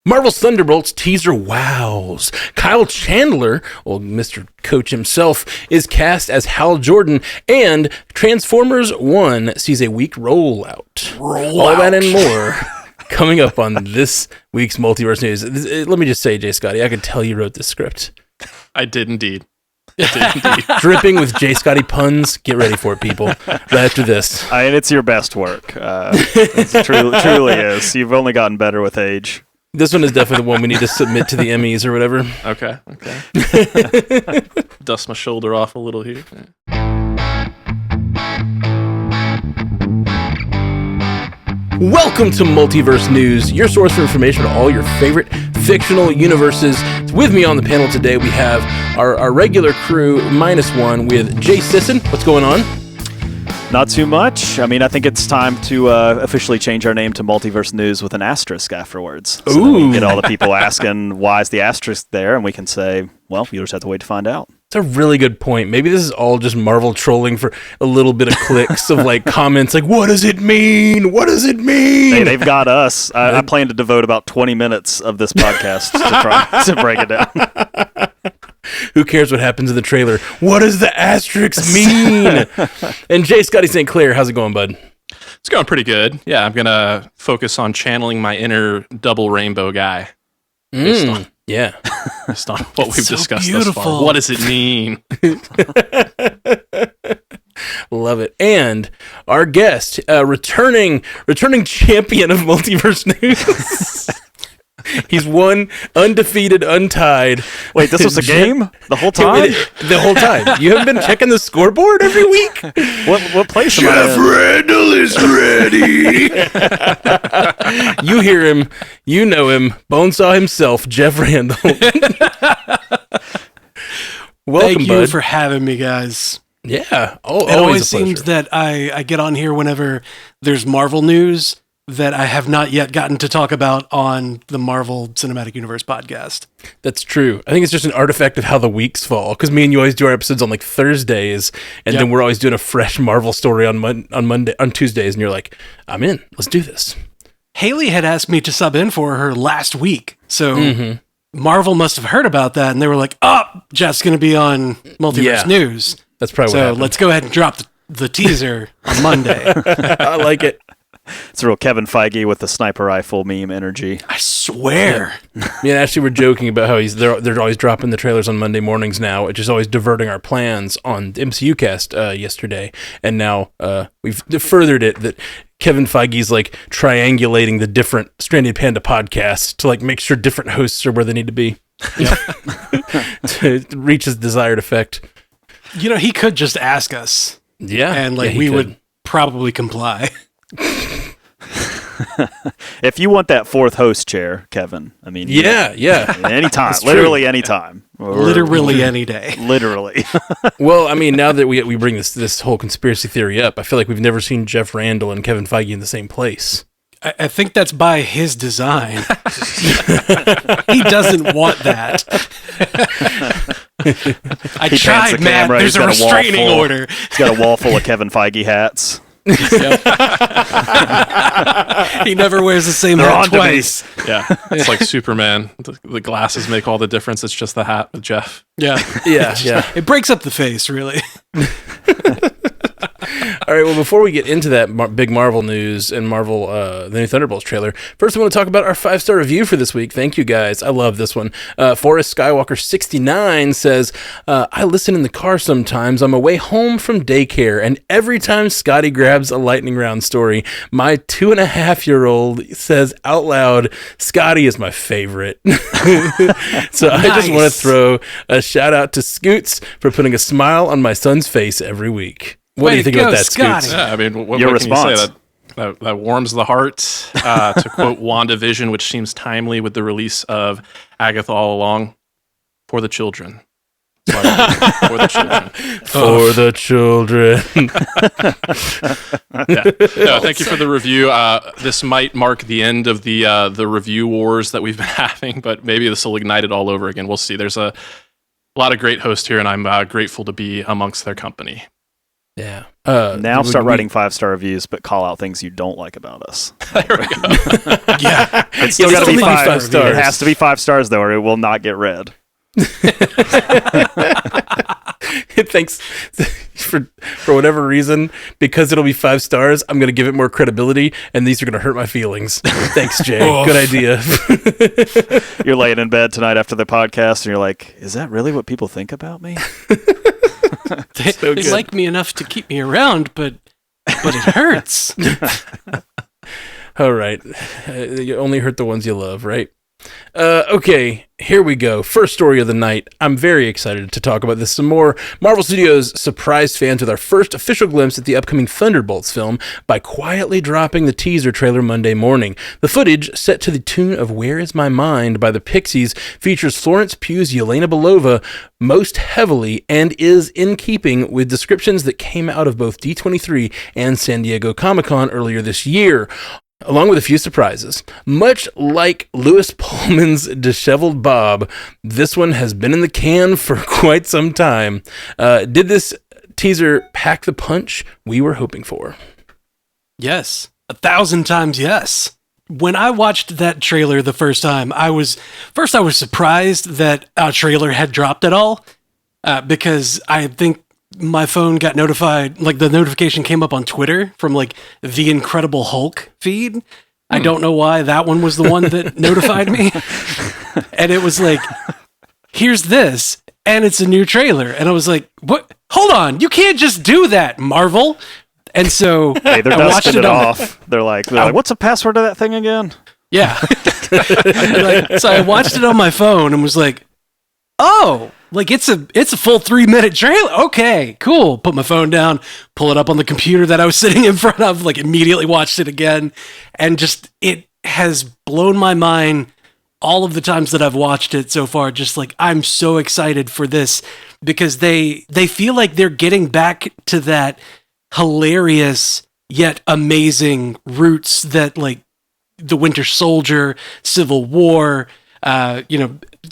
Marvel's Thunderbolts teaser wows. Kyle Chandler, old Mr. Coach himself, is cast as Hal Jordan, and Transformers 1 sees a week rollout. All that and more coming up on this week's Multiverse News. Let me just say, Jay Scotty, I could tell you wrote this script. I did indeed. Dripping with Jay Scotty puns. Get ready for it, people. Right after this. I mean, it's your best work. It truly is. You've only gotten better with age. This one is definitely the one we need to submit to the Emmys or whatever. Okay. Dust my shoulder off a little here. Welcome to Multiverse News, your source for information on all your favorite fictional universes. With me on the panel today, we have our regular crew, minus one, with Jay Sisson. What's going on? Not too much. I mean, I think it's time to officially change our name to Multiverse News with an asterisk afterwards. So that we can get all the people asking, why is the asterisk there? And we can say, well, you just have to wait to find out. It's a really good point. Maybe this is all just Marvel trolling for a little bit of clicks of like comments like, what does it mean? What does it mean? Hey, they've got us. I plan to devote about 20 minutes of this podcast to try to break it down. Who cares what happens in the trailer? What does the asterisk mean? And Jay Scotty St. Clair, how's it going, bud? It's going pretty good. Yeah, I'm going to focus on channeling my inner double rainbow guy. Based on what we've discussed thus far. What does it mean? Love it. And our guest, returning champion of Multiverse News. He's won, undefeated, untied. Wait, this was a game? The whole time? The whole time. You haven't been checking the scoreboard every week? What place am Jeff Randall is ready. You hear him. You know him. Bonesaw himself, Jeff Randall. Welcome, Thank you for having me, guys. Yeah. It always seems that I get on here whenever there's Marvel news that I have not yet gotten to talk about on the Marvel Cinematic Universe podcast. That's true. I think it's just an artifact of how the weeks fall, because me and you always do our episodes on like Thursdays, and then we're always doing a fresh Marvel story on Tuesdays, and you're like, I'm in. Let's do this. Haley had asked me to sub in for her last week, so Marvel must have heard about that, and they were like, Jeff's going to be on Multiverse News. That's probably what happened. So let's go ahead and drop the teaser on Monday. I like it. It's a real Kevin Feige with the sniper rifle meme energy. I swear. Me and Ashley were joking about how they're always dropping the trailers on Monday mornings now, which is always diverting our plans on MCU Cast yesterday. And now we've furthered it that Kevin Feige's like triangulating the different Stranded Panda podcasts to like make sure different hosts are where they need to be to reach his desired effect. You know, he could just ask us. Yeah. And we would probably comply. If you want that fourth host chair, Kevin, I mean, anytime, literally anytime, literally any day, literally. Well, I mean, now that we bring this whole conspiracy theory up, I feel like we've never seen Jeff Randall and Kevin Feige in the same place. I think that's by his design. He doesn't want that. I tried, Matt. There's a restraining order. He's got a wall full of Kevin Feige hats. He never wears the same hat twice. Yeah, it's like Superman. The glasses make all the difference. It's just the hat with Jeff. Yeah. It breaks up the face, really. All right, well, before we get into that big Marvel news and Marvel, the new Thunderbolts trailer, first I want to talk about our 5-star review for this week. Thank you, guys. I love this one. Forrest Skywalker 69 says, I listen in the car sometimes. I'm away home from daycare, and every time Scotty grabs a lightning round story, my 2.5-year-old says out loud, Scotty is my favorite. So I just want to throw a shout out to Scoots for putting a smile on my son's face every week. What do you think about that, Scoots? Yeah, I mean, what Your can you response? say? That warms the heart. To quote WandaVision, which seems timely with the release of Agatha All Along, for the children. For the children. For the children. No, thank you for the review. This might mark the end of the review wars that we've been having, but maybe this will ignite it all over again. We'll see. There's a lot of great hosts here, and I'm grateful to be amongst their company. Yeah. Now start writing 5-star reviews, but call out things you don't like about us. There we go. Yeah. It's still got to be 5 stars. It has to be 5 stars, though, or it will not get read. Thanks for whatever reason, because it'll be 5 stars. I'm going to give it more credibility, and these are going to hurt my feelings. Thanks, Jay. Good idea. You're laying in bed tonight after the podcast, and you're like, "Is that really what people think about me?" They like me enough to keep me around, but it hurts. All right, you only hurt the ones you love, right? Okay, here we go. First story of the night. I'm very excited to talk about this some more. Marvel Studios surprised fans with our first official glimpse at the upcoming Thunderbolts film by quietly dropping the teaser trailer Monday morning. The footage, set to the tune of Where Is My Mind by the Pixies, features Florence Pugh's Yelena Belova most heavily and is in keeping with descriptions that came out of both D23 and San Diego Comic-Con earlier this year, along with a few surprises. Much like Lewis Pullman's Disheveled Bob, this one has been in the can for quite some time. Did this teaser pack the punch we were hoping for? Yes. 1,000 times yes. When I watched that trailer the first time, I was surprised that a trailer had dropped at all, because I think my phone got notified, like the notification came up on Twitter from like the Incredible Hulk feed. I don't know why that one was the one that notified me. And it was like, here's this, and it's a new trailer. And I was like, what? Hold on, you can't just do that, Marvel. And so Hey, they're I watched dusting it on off. They're like, what's the password to that thing again? Yeah. So I watched it on my phone and was like, oh, like it's a full 3-minute trailer. Okay, cool. Put my phone down, pull it up on the computer that I was sitting in front of, like immediately watched it again. And just, it has blown my mind all of the times that I've watched it so far. Just like, I'm so excited for this because they feel like they're getting back to that hilarious yet amazing roots that like the Winter Soldier, Civil War,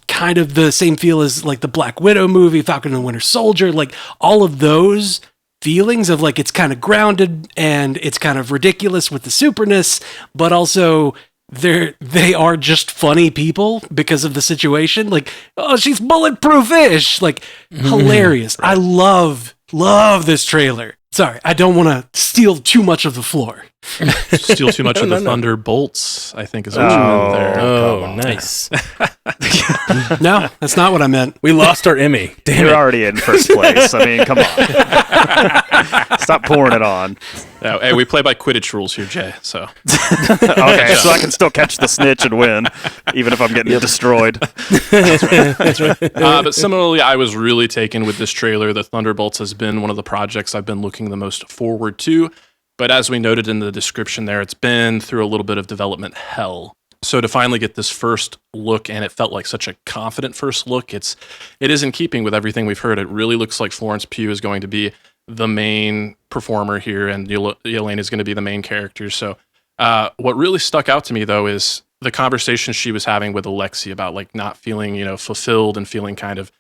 kind of the same feel as like the Black Widow movie, Falcon and the Winter Soldier, like all of those feelings of like it's kind of grounded and it's kind of ridiculous with the superness, but also they are just funny people because of the situation. Like, oh, she's bulletproof-ish, like hilarious. Right. I love this trailer. Sorry, I don't want to steal too much of the floor. Steal too much of the Thunderbolts, I think is what you meant there. Oh, nice. No, that's not what I meant. We lost our Emmy. Damn You're it. already in first place. I mean, come on. Stop pouring it on. No, hey, we play by Quidditch rules here, Jay. So okay, so I can still catch the snitch and win, even if I'm getting destroyed. That's right. But similarly, I was really taken with this trailer. The Thunderbolts has been one of the projects I've been looking the most forward to. But as we noted in the description there, it's been through a little bit of development hell. So to finally get this first look, and it felt like such a confident first look, it is in keeping with everything we've heard. It really looks like Florence Pugh is going to be the main performer here, and Yelena is going to be the main character. So what really stuck out to me, though, is the conversation she was having with Alexi about like not feeling, fulfilled and feeling kind of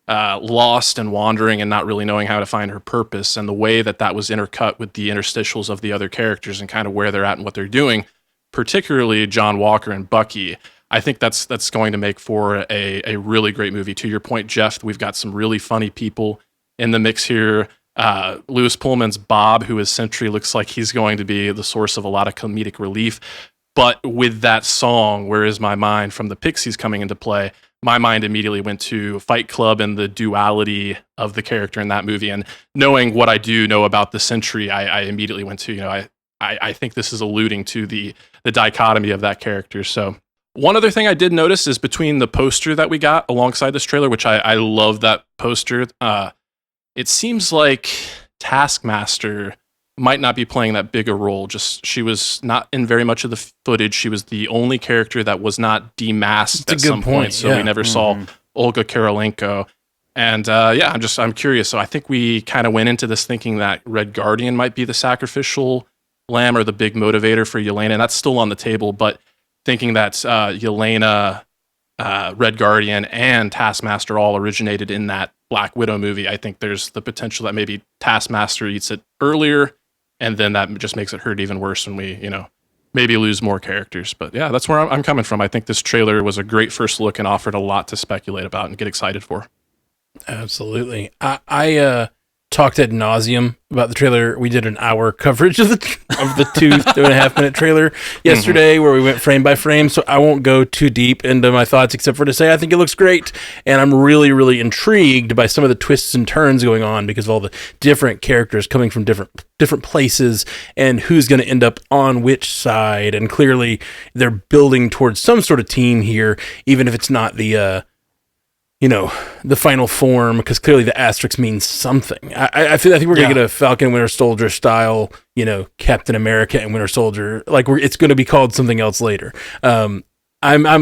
lost and wandering and not really knowing how to find her purpose, and the way that was intercut with the interstitials of the other characters and kind of where they're at and what they're doing, particularly John Walker and Bucky. I think that's going to make for a really great movie. To your point, Jeff, we've got some really funny people in the mix here. Lewis Pullman's Bob, who is Sentry, looks like he's going to be the source of a lot of comedic relief. But with that song, Where Is My Mind, from the Pixies coming into play, my mind immediately went to Fight Club and the duality of the character in that movie. And knowing what I do know about the Sentry, I immediately went to, I think this is alluding to the dichotomy of that character. So one other thing I did notice is between the poster that we got alongside this trailer, which I love that poster, it seems like Taskmaster might not be playing that big a role. Just she was not in very much of the footage. She was the only character that was not demasked at some point. So we never saw Olga Kurylenko. And I'm curious. So I think we kind of went into this thinking that Red Guardian might be the sacrificial lamb or the big motivator for Yelena. And that's still on the table, but thinking that Yelena, Red Guardian, and Taskmaster all originated in that Black Widow movie, I think there's the potential that maybe Taskmaster eats it earlier, and then that just makes it hurt even worse when we, maybe lose more characters. But yeah, that's where I'm coming from. I think this trailer was a great first look and offered a lot to speculate about and get excited for. Absolutely. I talked ad nauseum about the trailer. We did an hour coverage of the 2.5 minute trailer yesterday where we went frame by frame. So I won't go too deep into my thoughts except for to say I think it looks great. And I'm really, really intrigued by some of the twists and turns going on because of all the different characters coming from different places and who's going to end up on which side. And clearly they're building towards some sort of team here, even if it's not the final form, because clearly the asterisk means something. I think we're going to get a Falcon Winter Soldier style, Captain America and Winter Soldier. Like it's going to be called something else later. I'm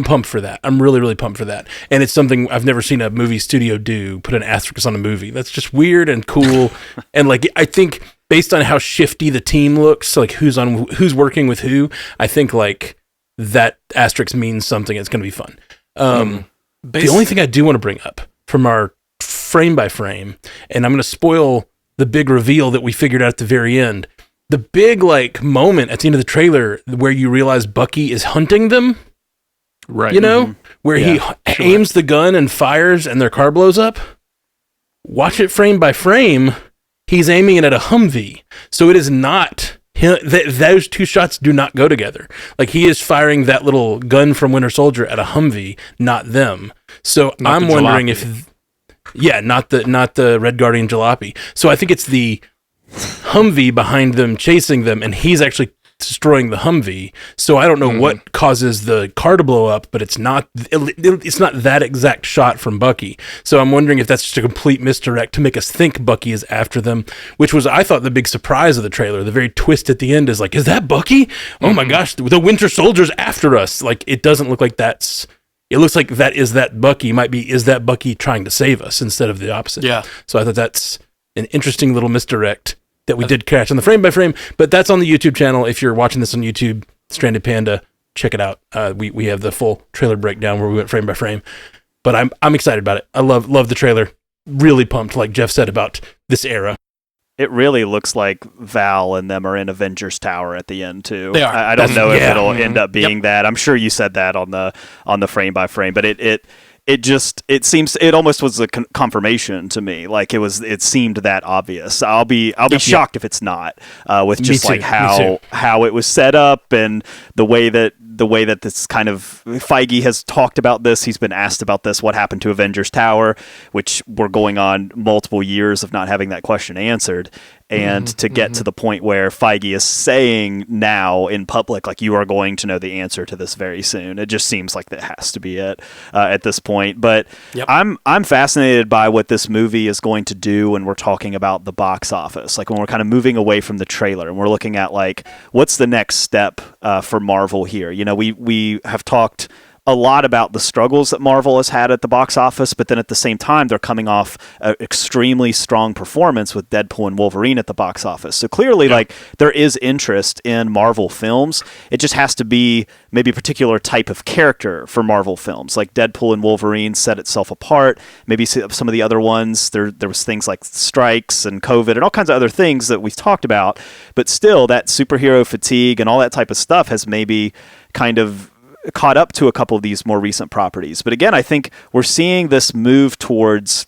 pumped for that. I'm really, really pumped for that. And it's something I've never seen a movie studio do, put an asterisk on a movie. That's just weird and cool. And like, I think based on how shifty the team looks, like who's working with who, I think like that asterisk means something. It's going to be fun. The only thing I do want to bring up from our frame by frame, and I'm going to spoil the big reveal that we figured out at the very end, the big like moment at the end of the trailer where you realize Bucky is hunting them, right? Where he aims the gun and fires and their car blows up. Watch it frame by frame. He's aiming it at a Humvee, so it is not. Those two shots do not go together. Like he is firing that little gun from Winter Soldier at a Humvee, not them. So I'm wondering not the Red Guardian jalopy. So I think it's the Humvee behind them chasing them, and he's actually destroying the Humvee. So I don't know what causes the car to blow up, but it's not that exact shot from Bucky. So I'm wondering if that's just a complete misdirect to make us think Bucky is after them, which was, I thought, the big surprise of the trailer. The very twist at the end is like, is that Bucky? Oh my gosh, the Winter Soldier's after us. Like, it doesn't look like it looks like that Bucky is that Bucky trying to save us instead of the opposite. Yeah. So I thought that's an interesting little misdirect that we did catch on the frame by frame, but that's on the YouTube channel. If you're watching this on YouTube, Stranded Panda, check it out. We have the full trailer breakdown where we went frame by frame, but I'm excited about it. I love the trailer. Really pumped, like Jeff said, about this era. It really looks like Val and them are in Avengers Tower at the end too. They are. I don't know if it'll end up being that. I'm sure you said that on the frame by frame, but it seems it almost was a confirmation to me. Like it seemed that obvious. I'll be shocked if it's not, with just like how it was set up and the way that this kind of Feige has talked about this. He's been asked about this. What happened to Avengers Tower, which we're going on multiple years of not having that question answered. And to get to the point where Feige is saying now in public, like, you are going to know the answer to this very soon. It just seems like that has to be it at this point. But I'm fascinated by what this movie is going to do when we're talking about the box office. Like when we're kind of moving away from the trailer and we're looking at like, what's the next step for Marvel here? We have talked a lot about the struggles that Marvel has had at the box office, but then at the same time, they're coming off an extremely strong performance with Deadpool and Wolverine at the box office. So clearly, like, there is interest in Marvel films. It just has to be maybe a particular type of character for Marvel films. Like Deadpool and Wolverine set itself apart. Maybe some of the other ones, there was things like strikes and COVID and all kinds of other things that we've talked about, but still, that superhero fatigue and all that type of stuff has maybe kind of caught up to a couple of these more recent properties. But again, I think we're seeing this move towards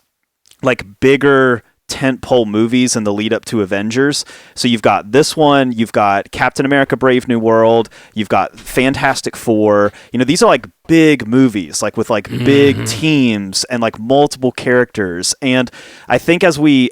like bigger tentpole movies in the lead up to Avengers. So you've got this one, you've got Captain America Brave New World, you've got Fantastic Four. These are like big movies, like with like big teams and like multiple characters. And I think as we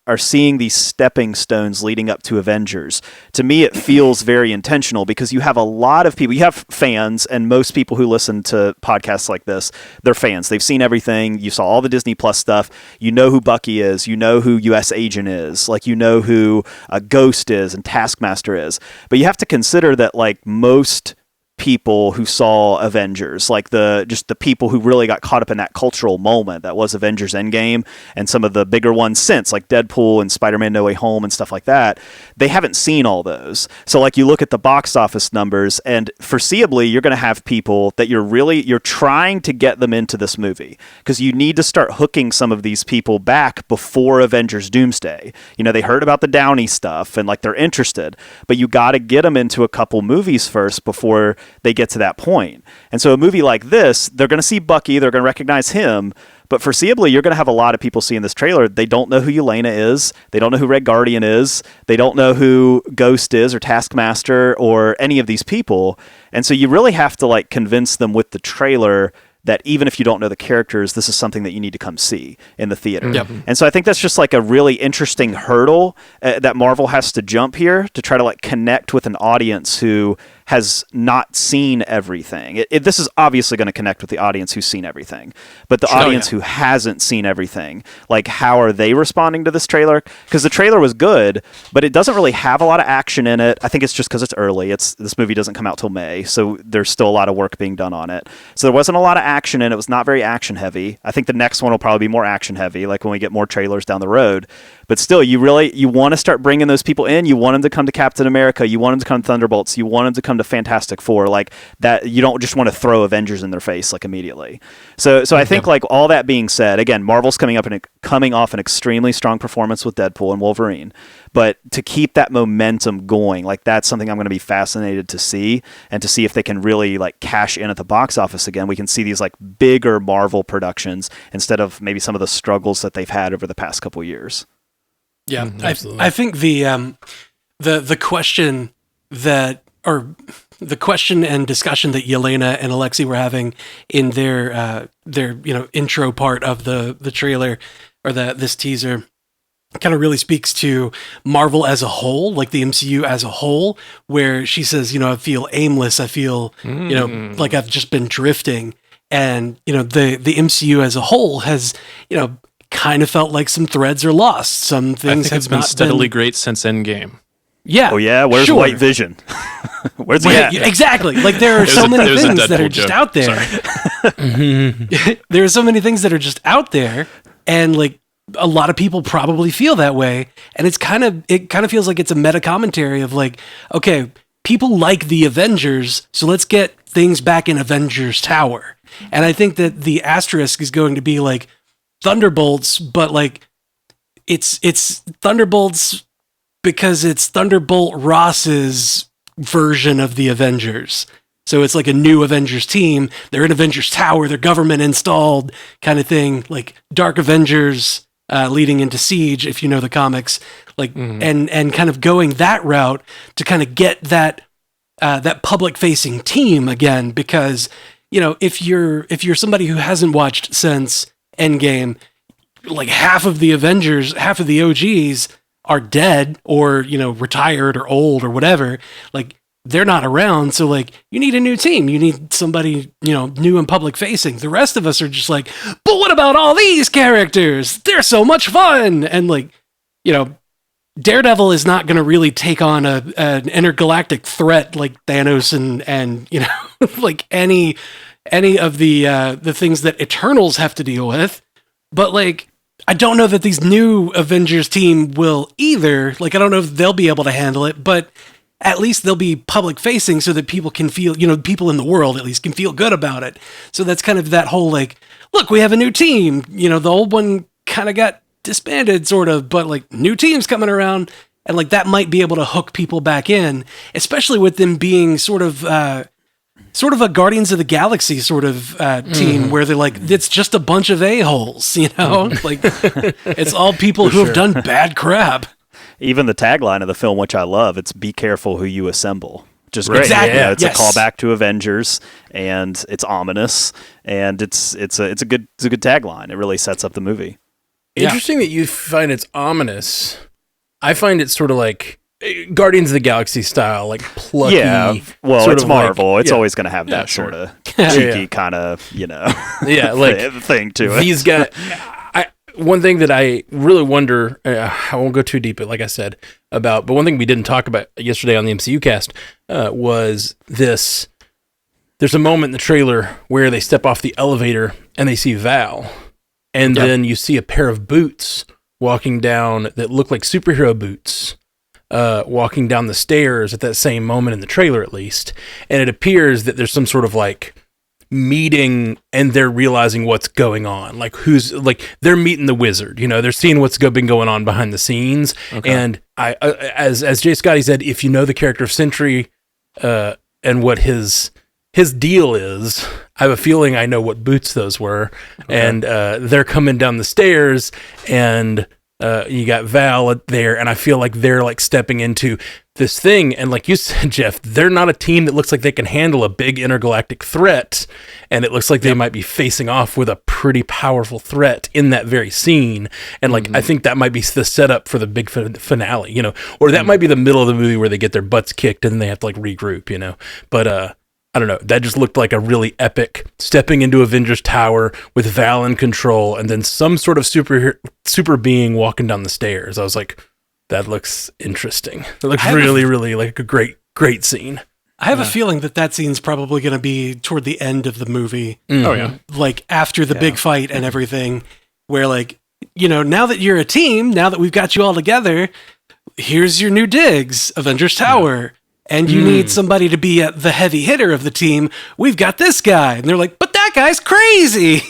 are seeing these stepping stones leading up to Avengers, to me it feels very intentional because you have a lot of people, you have fans, and most people who listen to podcasts like this, they're fans. They've seen everything. You saw all the Disney Plus stuff. You know who Bucky is. You know who US Agent is. Like, you know who Ghost is and Taskmaster is. But you have to consider that like most people who saw Avengers, like the people who really got caught up in that cultural moment that was Avengers Endgame, and some of the bigger ones since, like Deadpool and Spider-Man No Way Home and stuff like that, they haven't seen all those. So like you look at the box office numbers, and foreseeably you're going to have people that you're trying to get them into this movie, because you need to start hooking some of these people back before Avengers Doomsday. You know, they heard about the Downey stuff and like they're interested, but you got to get them into a couple movies first before they get to that point. And so a movie like this, they're going to see Bucky, they're going to recognize him, but foreseeably you're going to have a lot of people seeing this trailer. They don't know who Yelena is, they don't know who Red Guardian is, they don't know who Ghost is or Taskmaster or any of these people. And so you really have to like convince them with the trailer that even if you don't know the characters, this is something that you need to come see in the theater. Yep. And so I think that's just like a really interesting hurdle that Marvel has to jump here to try to like connect with an audience who has not seen everything. This is obviously going to connect with the audience who's seen everything, but the audience who hasn't seen everything, like how are they responding to this trailer? Because the trailer was good, but it doesn't really have a lot of action in it. I think it's just because it's early. This movie doesn't come out till May, so there's still a lot of work being done on it. So there wasn't a lot of action in it. It was not very action heavy. I think the next one will probably be more action heavy, like when we get more trailers down the road. But still, you want to start bringing those people in. You want them to come to Captain America. You want them to come to Thunderbolts. You want them to come to Fantastic Four. Like that, you don't just want to throw Avengers in their face like immediately. So I think like all that being said, again, Marvel's coming off an extremely strong performance with Deadpool and Wolverine. But to keep that momentum going, like that's something I'm going to be fascinated to see, and to see if they can really like cash in at the box office again. We can see these like bigger Marvel productions instead of maybe some of the struggles that they've had over the past couple years. Yeah, I think the question the question and discussion that Yelena and Alexi were having in their intro part of the trailer or this teaser kind of really speaks to Marvel as a whole, like the MCU as a whole, where she says, I feel aimless, I feel like I've just been drifting, and the MCU as a whole has kind of felt like some threads are lost. Some things have been steadily great since Endgame. Yeah. Oh yeah. Where's White Vision? Where's he at? Exactly. Like there are so many things that are just out there. There are so many things that are just out there, and like a lot of people probably feel that way. And it kind of feels like it's a meta commentary of like, okay, people like the Avengers, so let's get things back in Avengers Tower. And I think that the asterisk is going to be like Thunderbolts, but like it's Thunderbolts because it's Thunderbolt Ross's version of the Avengers. So it's like a new Avengers team. They're in Avengers Tower. They're government installed kind of thing, like Dark Avengers leading into Siege, if you know the comics, like and kind of going that route to kind of get that public facing team again. Because if you're somebody who hasn't watched since Endgame, like half of the Avengers, half of the OGs are dead or retired or old or whatever. Like they're not around, so like you need a new team, you need somebody new and public facing. The rest of us are just like, but what about all these characters? They're so much fun. And like Daredevil is not going to really take on an intergalactic threat like Thanos and like any of the things that Eternals have to deal with. But like I don't know that these new Avengers team will either. Like I don't know if they'll be able to handle it, but at least they'll be public facing so that people can feel, people in the world at least can feel good about it. So that's kind of that whole like, look, we have a new team. The old one kind of got disbanded sort of, but like new teams coming around, and like that might be able to hook people back in, especially with them being sort of a Guardians of the Galaxy sort of team where they're like, it's just a bunch of a-holes, like it's all people who have done bad crap. Even the tagline of the film, which I love, it's "Be careful who you assemble." Just great. Exactly. Yeah, it's a callback to Avengers, and it's ominous, and it's a good tagline. It really sets up the movie. Interesting that you find it's ominous. I find it sort of like Guardians of the Galaxy style, like plucky. Yeah, well, it's Marvel. Like, it's always going to have that sort of cheeky kind of, like thing to it. These guys. One thing that I really wonder, I won't go too deep, like I said, but one thing we didn't talk about yesterday on the MCU cast was this there's a moment in the trailer where they step off the elevator and they see Val, and then you see a pair of boots walking down that look like superhero boots, walking down the stairs at that same moment in the trailer, at least. And it appears that there's some sort of like meeting, and they're realizing what's going on. Like they're meeting the wizard. You know, they're seeing what's been going on behind the scenes. Okay. And I, as Jay Scotty said, if you know the character of Sentry, and what his deal is, I have a feeling I know what boots those were. Okay. And they're coming down the stairs, and you got Val there, and I feel like they're like stepping into this thing. And like you said, Jeff, they're not a team that looks like they can handle a big intergalactic threat, and it looks like they might be facing off with a pretty powerful threat in that very scene. And like I think that might be the setup for the big finale, you know, or that might be the middle of the movie where they get their butts kicked and then they have to like regroup, you know. But I don't know. That just looked like a really epic stepping into Avengers Tower with Val in control, and then some sort of super being walking down the stairs. I was like, that looks interesting. It looks really, really like a great scene. I have a feeling that scene's probably going to be toward the end of the movie. Mm-hmm. Oh yeah, like after the big fight and everything, where like, you know, now that you're a team, now that we've got you all together, here's your new digs, Avengers Tower. Yeah. And you need somebody to be the heavy hitter of the team. We've got this guy. And they're like, but that guy's crazy.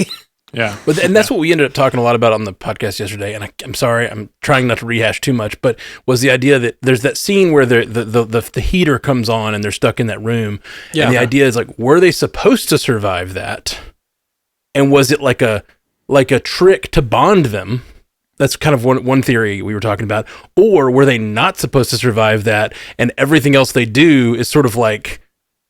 Yeah. And that's what we ended up talking a lot about on the podcast yesterday. And I'm sorry, I'm trying not to rehash too much, but was the idea that there's that scene where the heater comes on and they're stuck in that room. Yeah. And the idea is like, were they supposed to survive that? And was it like a trick to bond them? That's kind of one theory we were talking about. Or were they not supposed to survive that, and everything else they do is sort of like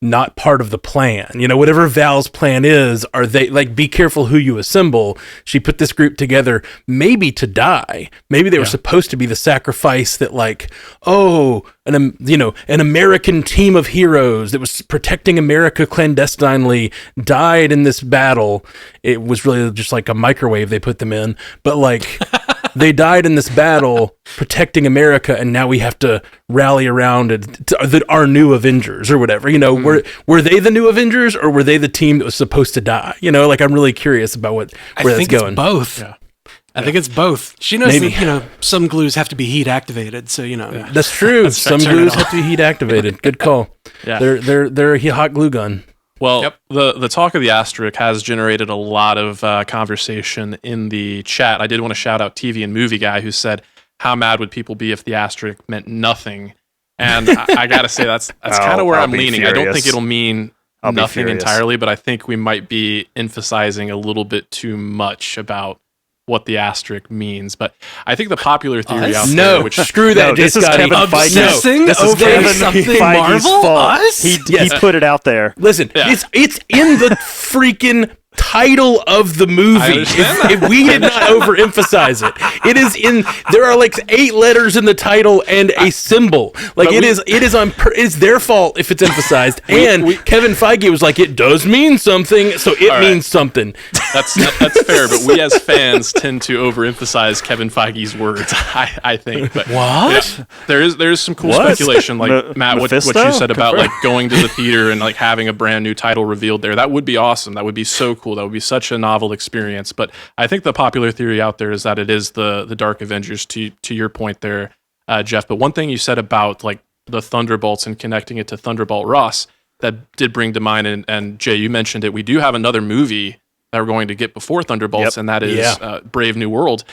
not part of the plan? You know, whatever Val's plan is, are they like, be careful who you assemble? She put this group together maybe to die. Maybe they were supposed to be the sacrifice that like, an American team of heroes that was protecting America clandestinely died in this battle. It was really just like a microwave they put them in, but like they died in this battle protecting America, and now we have to rally around our new Avengers or whatever. You know, were they the new Avengers, or were they the team that was supposed to die? You know, like I'm really curious about where that's going. I think it's both. Yeah. I think it's both. She knows that, you know, some glues have to be heat activated, so you know. Yeah. That's true. Some glues have to be heat activated. Good call. Yeah. They're a hot glue gun. Well, the talk of the asterisk has generated a lot of conversation in the chat. I did want to shout out TV and Movie Guy, who said, how mad would people be if the asterisk meant nothing? And I got to say, that's kind of where I'm leaning. Furious. I don't think it'll mean nothing entirely, but I think we might be emphasizing a little bit too much about what the asterisk means. But I think the popular theory out there, which screw that, this is Kevin Feige. This is Kevin Feige's fault. He put it out there. Listen, it's in the freaking title of the movie. If we did not overemphasize it, it is in. There are like 8 letters in the title and a symbol. Like it's their fault if it's emphasized. And Kevin Feige was like, it does mean something, so it means something. That's fair, but we as fans tend to overemphasize Kevin Feige's words. I think. But what? Yeah, there is some cool speculation, like Matt, what you said about like going to the theater and like having a brand new title revealed there. That would be awesome. That would be so cool. That would be such a novel experience. But I think the popular theory out there is that it is the Dark Avengers, to your point there, Jeff. But one thing you said about like the Thunderbolts and connecting it to Thunderbolt Ross, that did bring to mind, and Jay, you mentioned it, we do have another movie that we're going to get before Thunderbolts, and that is Brave New World.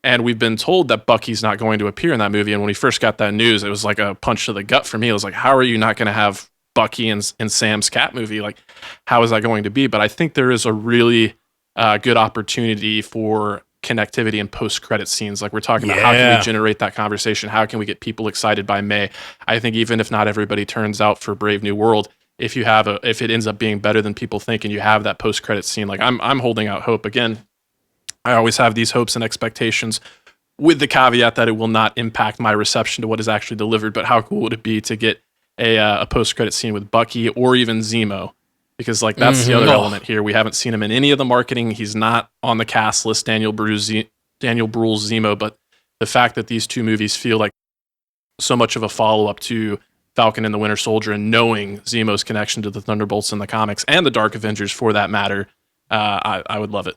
And we've been told that Bucky's not going to appear in that movie. And when we first got that news, it was like a punch to the gut for me. It was like, how are you not going to have Bucky in Sam's Cat movie? Like, how is that going to be? But I think there is a really good opportunity for connectivity and post-credit scenes. Like we're talking about, how can we generate that conversation? How can we get people excited by May? I think even if not everybody turns out for Brave New World, if it ends up being better than people think, and you have that post-credit scene, like I'm holding out hope. Again, I always have these hopes and expectations, with the caveat that it will not impact my reception to what is actually delivered. But how cool would it be to get a post-credit scene with Bucky or even Zemo? Because like that's the other element here. We haven't seen him in any of the marketing. He's not on the cast list, Daniel Bruhl's Zemo. But the fact that these two movies feel like so much of a follow-up to Falcon and the Winter Soldier and knowing Zemo's connection to the Thunderbolts in the comics and the Dark Avengers for that matter, I would love it.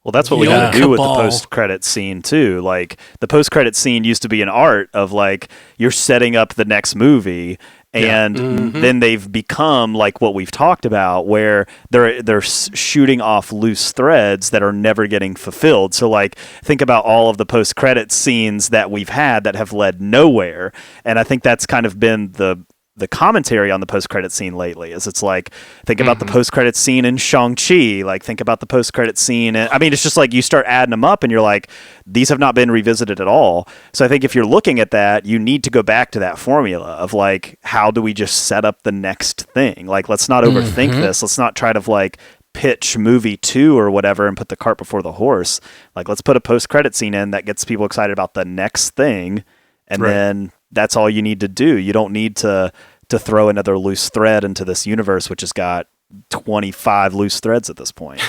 Well, that's what we had to do with the post-credit scene, too. Like, the post-credit scene used to be an art of, like, you're setting up the next movie, and then they've become, like, what we've talked about, where they're shooting off loose threads that are never getting fulfilled. So, like, think about all of the post-credit scenes that we've had that have led nowhere, and I think that's kind of been the commentary on the post-credit scene lately is it's like, think about the post-credit scene in Shang-Chi, like think about the post-credit scene. I mean, it's just like you start adding them up and you're like, these have not been revisited at all. So I think if you're looking at that, you need to go back to that formula of like, how do we just set up the next thing? Like, let's not overthink this. Let's not try to like pitch movie 2 or whatever and put the cart before the horse. Like, let's put a post-credit scene in that gets people excited about the next thing. And then that's all you need to do. You don't need to throw another loose thread into this universe, which has got 25 loose threads at this point.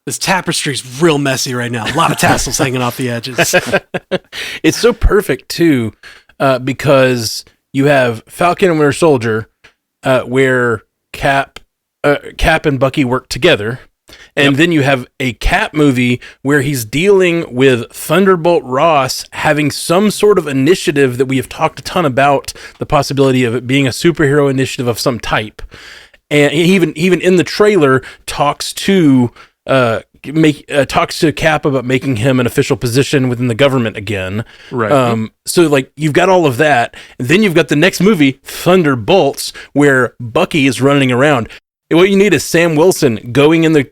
This tapestry's real messy right now. A lot of tassels hanging off the edges. It's so perfect, too, because you have Falcon and Winter Soldier, where Cap and Bucky work together. And then you have a Cap movie where he's dealing with Thunderbolt Ross having some sort of initiative that we have talked a ton about, the possibility of it being a superhero initiative of some type. And even in the trailer talks to Cap about making him an official position within the government again. Right. So like you've got all of that. And then you've got the next movie, Thunderbolts, where Bucky is running around. What you need is Sam Wilson going in the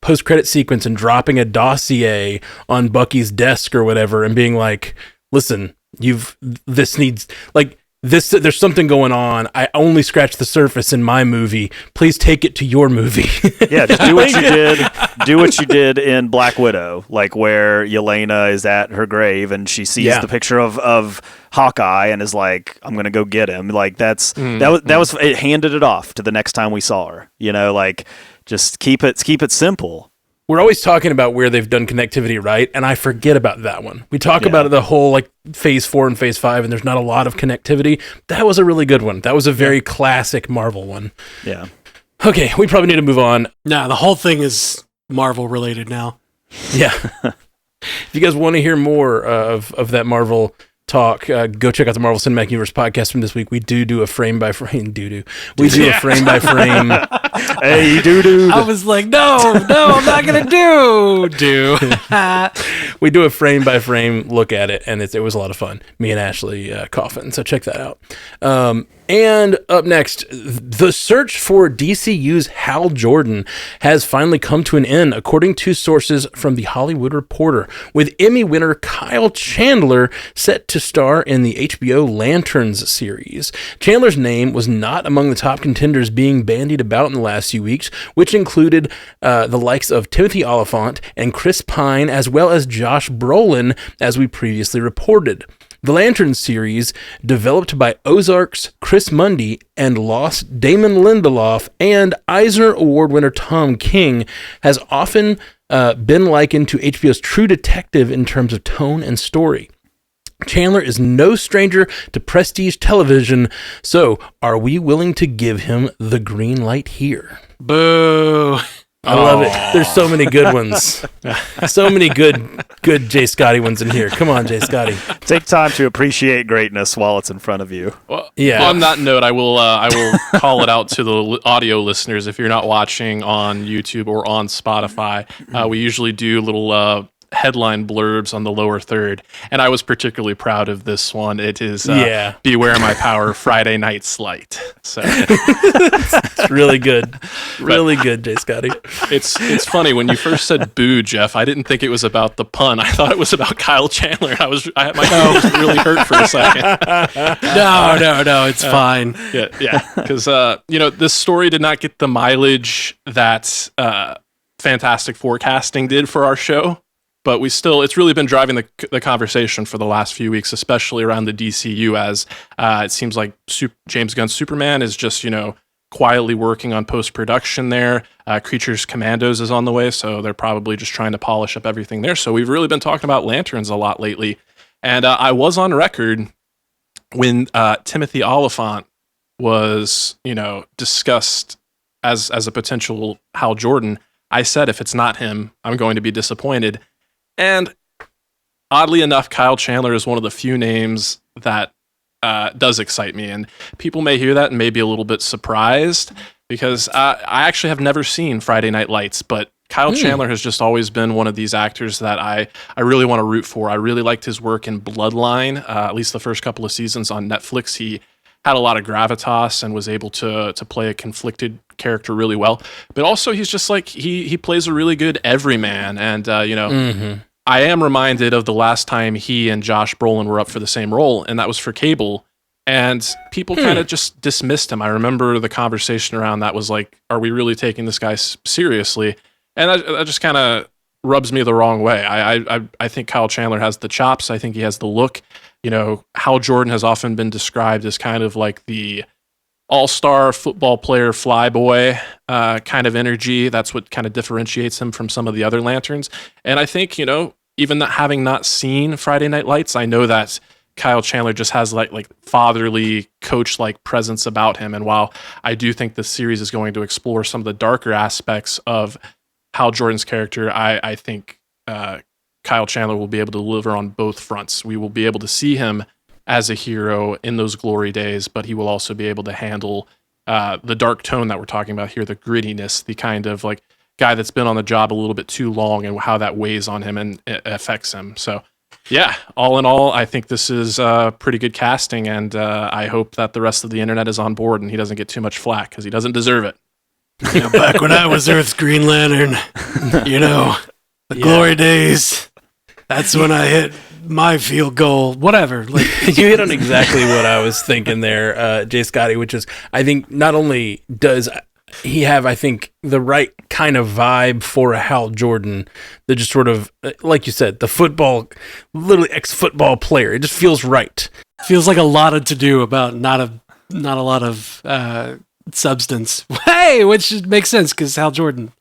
post-credit sequence and dropping a dossier on Bucky's desk or whatever and being like, listen, there's something going on. I only scratched the surface in my movie. Please take it to your movie. Yeah, just do what you did. Do what you did in Black Widow, like where Yelena is at her grave and she sees the picture of Hawkeye and is like, I'm gonna go get him. Like that was it handed it off to the next time we saw her. You know, like just keep it simple. We're always talking about where they've done connectivity, right? And I forget about that one. We talk about the whole like phase 4 and phase 5, and there's not a lot of connectivity. That was a really good one. That was a very classic Marvel one. Yeah. Okay, we probably need to move on. No, the whole thing is Marvel related now. Yeah. If you guys want to hear more of that Marvel talk, go check out the Marvel Cinematic Universe podcast from this week. We do a frame by frame We do a frame by frame. Hey, doo-doo. I was like, no, I'm not gonna do. We do a frame by frame look at it, and it was a lot of fun. Me and Ashley Coffin, so check that out. And up next, the search for DCU's Hal Jordan has finally come to an end, according to sources from The Hollywood Reporter, with Emmy winner Kyle Chandler set to star in the HBO Lanterns series. Chandler's name was not among the top contenders being bandied about in the last few weeks, which included the likes of Timothy Olyphant and Chris Pine, as well as Josh Brolin, as we previously reported. The Lanterns series, developed by Ozark's Chris Mundy and Lost Damon Lindelof and Eisner Award winner Tom King, has often been likened to HBO's True Detective in terms of tone and story. Chandler is no stranger to prestige television, so are we willing to give him the green light here? Boo. I love it. There's so many good ones. So many good Jay Scotty ones in here. Come on, Jay Scotty. Take time to appreciate greatness while it's in front of you. Well, on that note, I will call it out to the audio listeners. If you're not watching on YouTube or on Spotify, we usually do little headline blurbs on the lower third, and I was particularly proud of this one. It is Beware My Power Friday Night Slight. So it's really good. Really good, Jay Scotty. It's funny when you first said boo, Jeff, I didn't think it was about the pun. I thought it was about Kyle Chandler. My head was really hurt for a second. No, it's fine. Yeah, because this story did not get the mileage that Fantastic Forecasting did for our show. But it's really been driving the conversation for the last few weeks, especially around the DCU, as it seems like James Gunn's Superman is just, quietly working on post-production there. Creatures Commandos is on the way, so they're probably just trying to polish up everything there. So we've really been talking about Lanterns a lot lately. And I was on record when Timothy Olyphant was, discussed as a potential Hal Jordan, I said if it's not him, I'm going to be disappointed. And oddly enough, Kyle Chandler is one of the few names that does excite me. And people may hear that and may be a little bit surprised because I actually have never seen Friday Night Lights, but Kyle Chandler has just always been one of these actors that I really want to root for. I really liked his work in Bloodline, at least the first couple of seasons on Netflix. He had a lot of gravitas and was able to play a conflicted character really well. But also he's just like, he plays a really good everyman. And, I am reminded of the last time he and Josh Brolin were up for the same role, and that was for Cable. And people kind of just dismissed him. I remember the conversation around that was like, are we really taking this guy seriously? And that just kind of rubs me the wrong way. I think Kyle Chandler has the chops. I think he has the look. Hal Jordan has often been described as kind of like the all-star football player flyboy kind of energy. That's what kind of differentiates him from some of the other Lanterns. And I think, even having not seen Friday Night Lights, I know that Kyle Chandler just has like fatherly coach-like presence about him. And while I do think the series is going to explore some of the darker aspects of Hal Jordan's character, I think Kyle Chandler will be able to deliver on both fronts. We will be able to see him as a hero in those glory days, but he will also be able to handle the dark tone that we're talking about here, the grittiness, the kind of like guy that's been on the job a little bit too long and how that weighs on him and it affects him. So yeah, all in all, I think this is pretty good casting, and I hope that the rest of the internet is on board and he doesn't get too much flack because he doesn't deserve it. Back when I was Earth's Green Lantern, the glory days, that's when I hit my field goal, whatever. Like you hit on exactly what I was thinking there, Jay Scotty, which is, I think not only does he have, I think, the right kind of vibe for a Hal Jordan, that just sort of, like you said, the football, literally ex-football player. It just feels right. Feels like a lot of to do about not a lot of substance. Hey, which makes sense because Hal Jordan,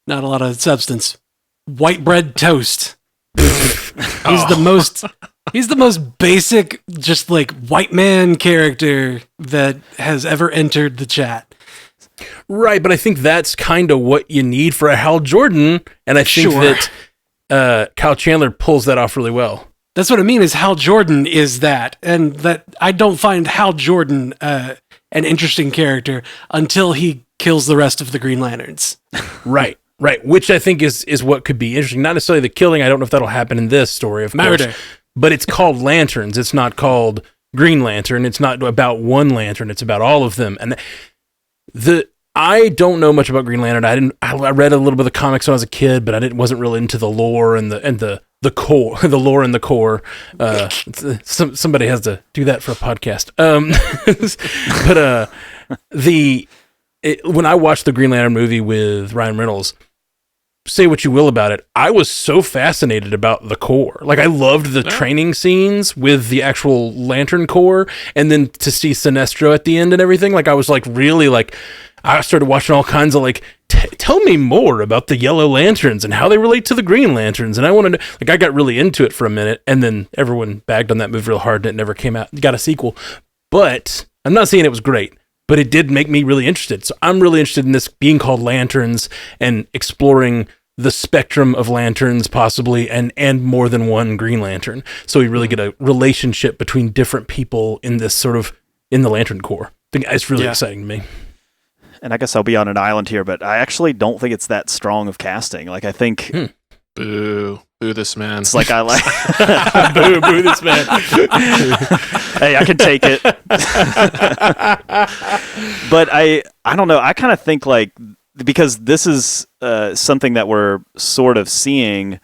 not a lot of substance. White bread toast. He's the most basic, just like white man character that has ever entered the chat. Right, but I think that's kind of what you need for a Hal Jordan, and I think that Kyle Chandler pulls that off really well. That's what I mean, is Hal Jordan is that, and that I don't find Hal Jordan an interesting character until he kills the rest of the Green Lanterns. Right, which I think is what could be interesting. Not necessarily the killing, I don't know if that'll happen in this story, of course, but it's called Lanterns. It's not called Green Lantern. It's not about one lantern. It's about all of them. And I don't know much about Green Lantern. I read a little bit of the comics when I was a kid, but I wasn't really into the lore and the core, the lore and the core. Somebody has to do that for a podcast. When I watched the Green Lantern movie with Ryan Reynolds, say what you will about it, I was so fascinated about the core. Like, I loved the training scenes with the actual Lantern Corps, and then to see Sinestro at the end and everything, like, I was like really like, I started watching all kinds of like, tell me more about the Yellow Lanterns and how they relate to the Green Lanterns. And I wanted to, like, I got really into it for a minute, and then everyone bagged on that movie real hard and it never came out. Got a sequel. But I'm not saying it was great, but it did make me really interested. So I'm really interested in this being called Lanterns and exploring the spectrum of lanterns possibly, and more than one Green Lantern. So we really get a relationship between different people in this sort of, in the Lantern Corps. I think it's really exciting to me. And I guess I'll be on an island here, but I actually don't think it's that strong of casting. Like, I think... Boo this man. It's like I like... boo this man. Hey, I can take it. But I don't know. I kind of think like, because this is something that we're sort of seeing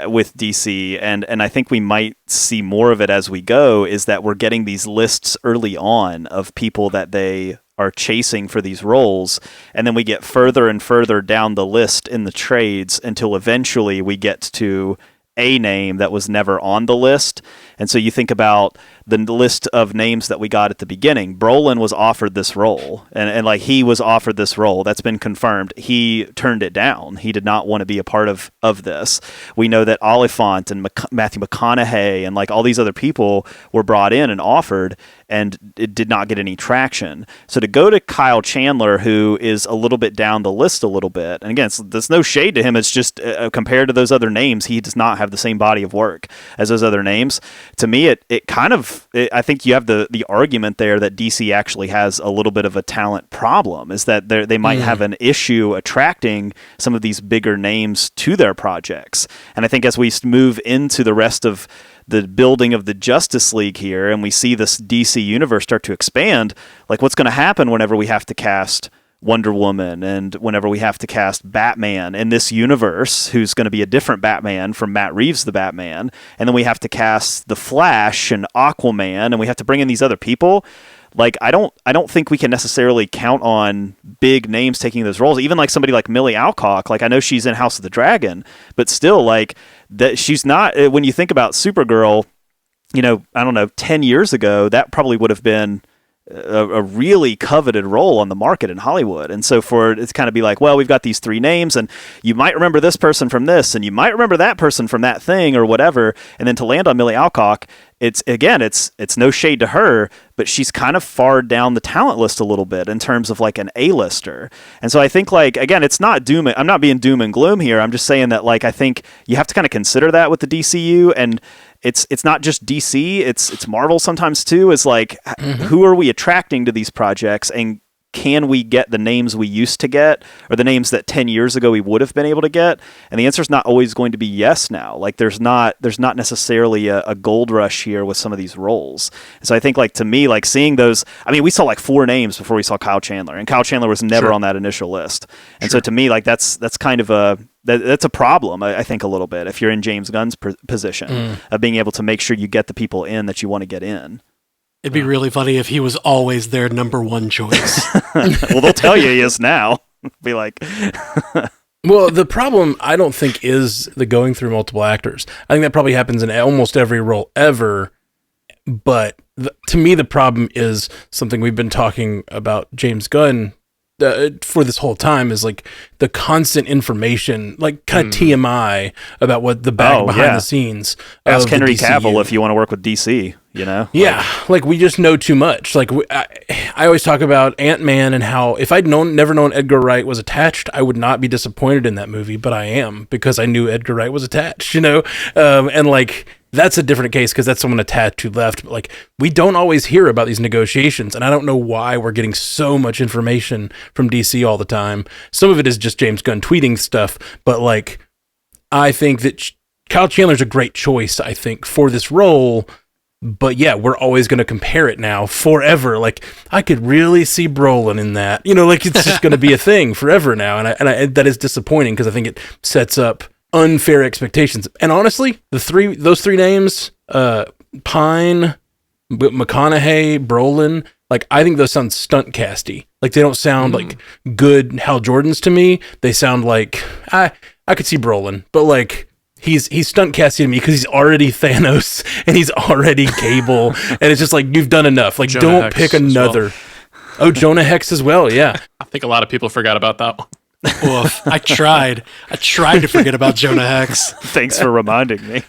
with DC, and I think we might see more of it as we go, is that we're getting these lists early on of people that they are chasing for these roles, and then we get further and further down the list in the trades until eventually we get to a name that was never on the list. And so you think about the list of names that we got at the beginning, Brolin was offered this role, and like he was offered this role. That's been confirmed. He turned it down. He did not want to be a part of this. We know that Olyphant and Matthew McConaughey and like all these other people were brought in and offered, and it did not get any traction. So to go to Kyle Chandler, who is a little bit down the list a little bit, and again, there's no shade to him. It's just compared to those other names, he does not have the same body of work as those other names. To me, it kind of, I think you have the argument there that DC actually has a little bit of a talent problem, is that they might have an issue attracting some of these bigger names to their projects. And I think as we move into the rest of the building of the Justice League here, and we see this DC universe start to expand, like what's going to happen whenever we have to cast Wonder Woman and whenever we have to cast Batman in this universe, who's going to be a different Batman from Matt Reeves' The Batman, and then we have to cast The Flash and Aquaman, and we have to bring in these other people. Like I don't think we can necessarily count on big names taking those roles. Even like somebody like Millie Alcock, like I know she's in House of the Dragon, but still like that she's not. When you think about Supergirl, you know, I don't know, 10 years ago, that probably would have been a really coveted role on the market in Hollywood. And so for it's kind of be like, well, we've got these three names, and you might remember this person from this, and you might remember that person from that thing or whatever. And then to land on Millie Alcock, it's no shade to her, but she's kind of far down the talent list a little bit in terms of like an A-lister. And so I think like, again, it's not doom. I'm not being doom and gloom here. I'm just saying that like, I think you have to kind of consider that with the DCU, and it's not just DC, it's Marvel sometimes too. Is like, who are we attracting to these projects, and can we get the names we used to get, or the names that 10 years ago we would have been able to get? And the answer is not always going to be yes now. Like there's not necessarily a gold rush here with some of these roles. And so I think like to me, like seeing those, I mean, we saw like 4 names before we saw Kyle Chandler, and Kyle Chandler was never on that initial list. And so to me, like that's kind of that's a problem, I think, a little bit, if you're in James Gunn's position of being able to make sure you get the people in that you want to get in. It'd be really funny if he was always their number one choice. Well, they'll tell you he is now. Be like... Well, the problem, I don't think, is the going through multiple actors. I think that probably happens in almost every role ever. But to me, the problem is something we've been talking about James Gunn for this whole time, is like the constant information, like kind of TMI about what the behind the scenes. Ask Henry Cavill if you want to work with DC, you know? Yeah, like we just know too much. Like I always talk about Ant-Man and how if I'd never known Edgar Wright was attached, I would not be disappointed in that movie, but I am, because I knew Edgar Wright was attached, you know? And like, that's a different case because that's someone attached who left. But like, we don't always hear about these negotiations, and I don't know why we're getting so much information from DC all the time. Some of it is just James Gunn tweeting stuff, but like, I think that Kyle Chandler's a great choice, I think, for this role. But yeah, we're always going to compare it now forever. Like, I could really see Brolin in that, you know, like it's just going to be a thing forever now. And I that is disappointing because I think it sets up unfair expectations. And honestly, those three names, Pine, McConaughey, Brolin, like I think those sound stunt casty. Like they don't sound like good Hal Jordans to me. They sound like I could see Brolin, but like he's stunt casting to me because he's already Thanos and he's already Cable, and it's just like you've done enough. Like Jonah don't Hex pick as another. well. Oh, Jonah Hex as well. Yeah, I think a lot of people forgot about that one. Oof, I tried to forget about Jonah Hex. Thanks for reminding me.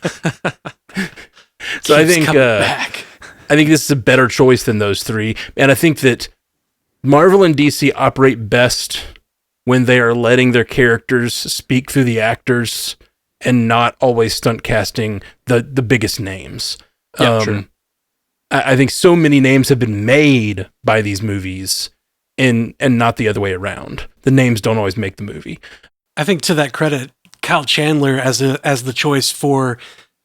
So I think back. I think this is a better choice than those three, and I think that Marvel and DC operate best when they are letting their characters speak through the actors and not always stunt casting the biggest names. Yeah, true. I think so many names have been made by these movies and not the other way around. The names don't always make the movie. I think to that credit, Kyle Chandler as the choice for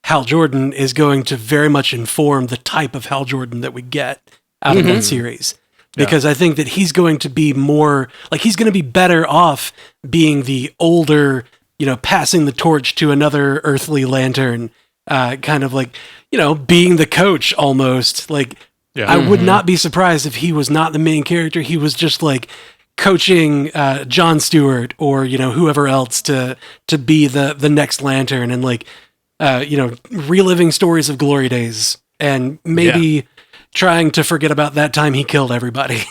Hal Jordan is going to very much inform the type of Hal Jordan that we get out of that series. Because I think that he's going to be more, like he's going to be better off being the older, you know, passing the torch to another earthly lantern, kind of like, you know, being the coach almost. Like, I would not be surprised if he was not the main character. He was just like coaching Jon Stewart or, you know, whoever else to be the next lantern and like, you know, reliving stories of glory days and maybe trying to forget about that time he killed everybody.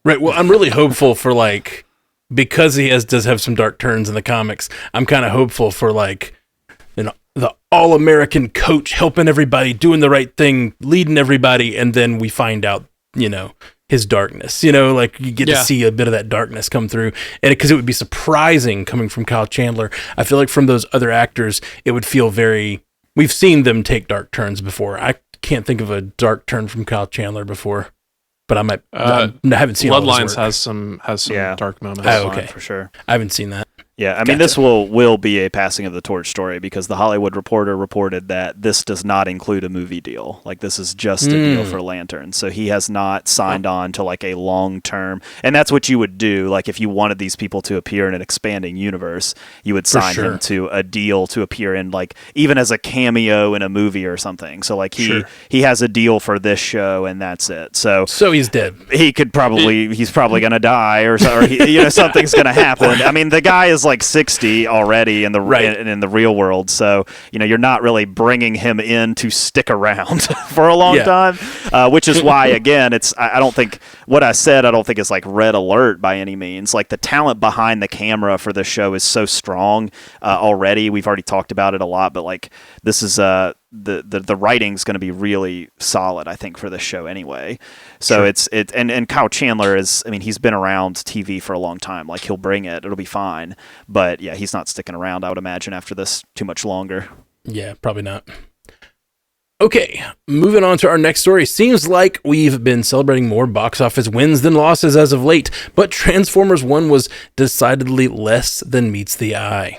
Right. Well, I'm really hopeful for like, because he does have some dark turns in the comics. I'm kind of hopeful for like, the all-American coach helping everybody, doing the right thing, leading everybody, and then we find out, his darkness. Like you get to see a bit of that darkness come through, and because it would be surprising coming from Kyle Chandler. I feel like from those other actors, it would feel very. We've seen them take dark turns before. I can't think of a dark turn from Kyle Chandler before. But I haven't seen Bloodlines has some dark moments. Oh, okay, for sure. I haven't seen that. Yeah, I mean, this will be a passing of the torch story because the Hollywood Reporter reported that this does not include a movie deal. Like, this is just a deal for Lanterns. So he has not signed on to, like, a long-term... And that's what you would do. Like, if you wanted these people to appear in an expanding universe, you would sign him to a deal to appear in, like, even as a cameo in a movie or something. So, like, he has a deal for this show, and that's it. So he's dead. He could probably... He's probably going to die, or something's going to happen. I mean, the guy is like 60 already in the in the real world, so you're not really bringing him in to stick around for a long time, which is why again I don't think what I said is like red alert by any means. Like the talent behind the camera for this show is so strong already. We've already talked about it a lot, but like this is the writing's going to be really solid, I think, for this show anyway. So and Kyle Chandler is, I mean, he's been around TV for a long time. Like he'll bring it, it'll be fine. But yeah, he's not sticking around, I would imagine, after this too much longer. Yeah, probably not. Okay, moving on to our next story. Seems like we've been celebrating more box office wins than losses as of late, but Transformers 1 was decidedly less than meets the eye.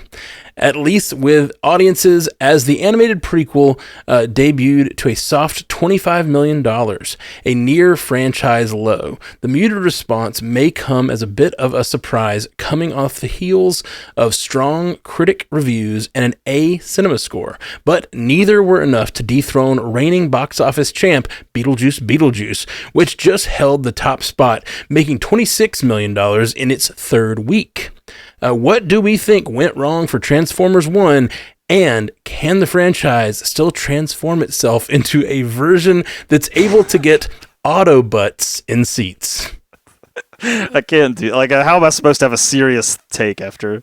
At least with audiences, as the animated prequel debuted to a soft $25 million, a near franchise low. The muted response may come as a bit of a surprise coming off the heels of strong critic reviews and an A cinema score, but neither were enough to dethrone reigning box office champ Beetlejuice, which just held the top spot, making $26 million in its third week. What do we think went wrong for Transformers 1, and can the franchise still transform itself into a version that's able to get auto butts in seats? I can't do, like, how am I supposed to have a serious take after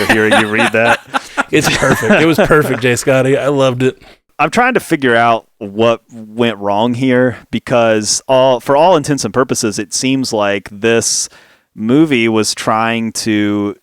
hearing you read that? It's perfect. It was perfect, Jay Scotty. I loved it. I'm trying to figure out what went wrong here because for all intents and purposes, it seems like this movie was trying to,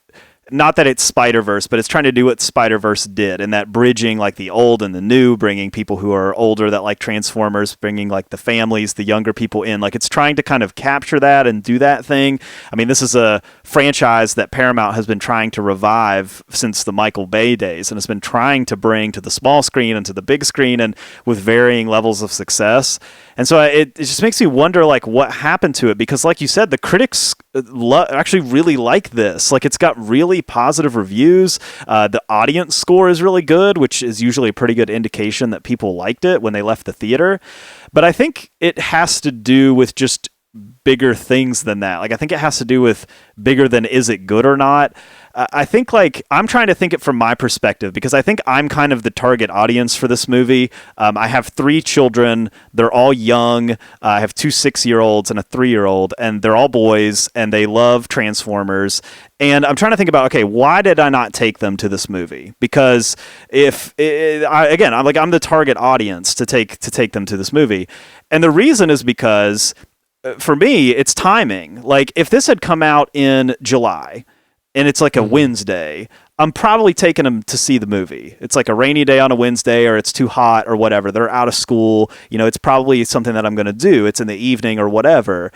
not that it's Spider-Verse, but it's trying to do what Spider-Verse did, and that bridging like the old and the new, bringing people who are older that like Transformers, bringing like the families, the younger people in. Like it's trying to kind of capture that and do that thing. I mean, this is a franchise that Paramount has been trying to revive since the Michael Bay days and has been trying to bring to the small screen and to the big screen, and with varying levels of success. And so it just makes me wonder, like, what happened to it? Because, like you said, the critics actually really like this. Like, it's got really positive reviews. The audience score is really good, which is usually a pretty good indication that people liked it when they left the theater. But I think it has to do with just bigger things than that. Like, I think it has to do with bigger than is it good or not. I think, like, I'm trying to think it from my perspective because I think I'm kind of the target audience for this movie. I have 3 children. They're all young. I have 2 6-year-olds and a 3-year-old, and they're all boys, and they love Transformers. And I'm trying to think about, okay, why did I not take them to this movie? Because I'm the target audience to take them to this movie. And the reason is because, for me, it's timing. Like, if this had come out in July, and it's like a Wednesday, I'm probably taking them to see the movie. It's like a rainy day on a Wednesday, or it's too hot or whatever. They're out of school. It's probably something that I'm going to do. It's in the evening or whatever.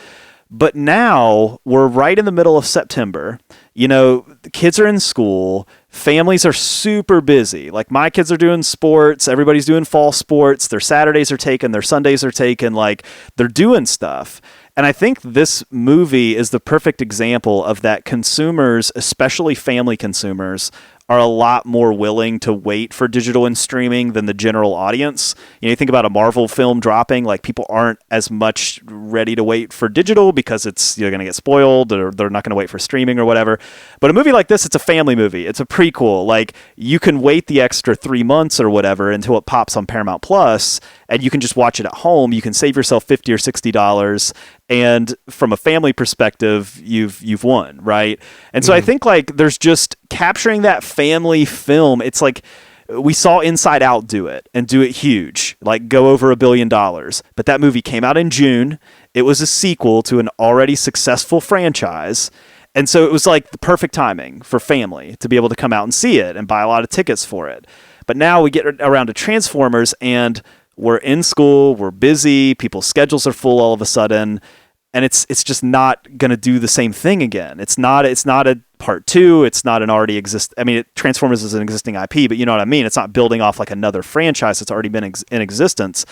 But now we're right in the middle of September. The kids are in school. Families are super busy. Like, my kids are doing sports. Everybody's doing fall sports. Their Saturdays are taken. Their Sundays are taken. Like, they're doing stuff. And I think this movie is the perfect example of that. Consumers, especially family consumers, are a lot more willing to wait for digital and streaming than the general audience. You think about a Marvel film dropping, like people aren't as much ready to wait for digital because you're going to get spoiled, or they're not going to wait for streaming or whatever. But a movie like this, it's a family movie. It's a prequel. Like, you can wait the extra 3 months or whatever until it pops on Paramount Plus, and you can just watch it at home. You can save yourself $50 or $60, and from a family perspective, you've won, right? And so I think like there's just capturing that family film. It's like we saw Inside Out do it and do it huge, like go over $1 billion. But that movie came out in June. It was a sequel to an already successful franchise. And so it was like the perfect timing for family to be able to come out and see it and buy a lot of tickets for it. But now we get around to Transformers, and we're in school, we're busy, people's schedules are full all of a sudden, and it's just not going to do the same thing again. It's not a part 2, it's not an already Transformers is an existing IP, but you know what I mean? It's not building off like another franchise that's already been in existence.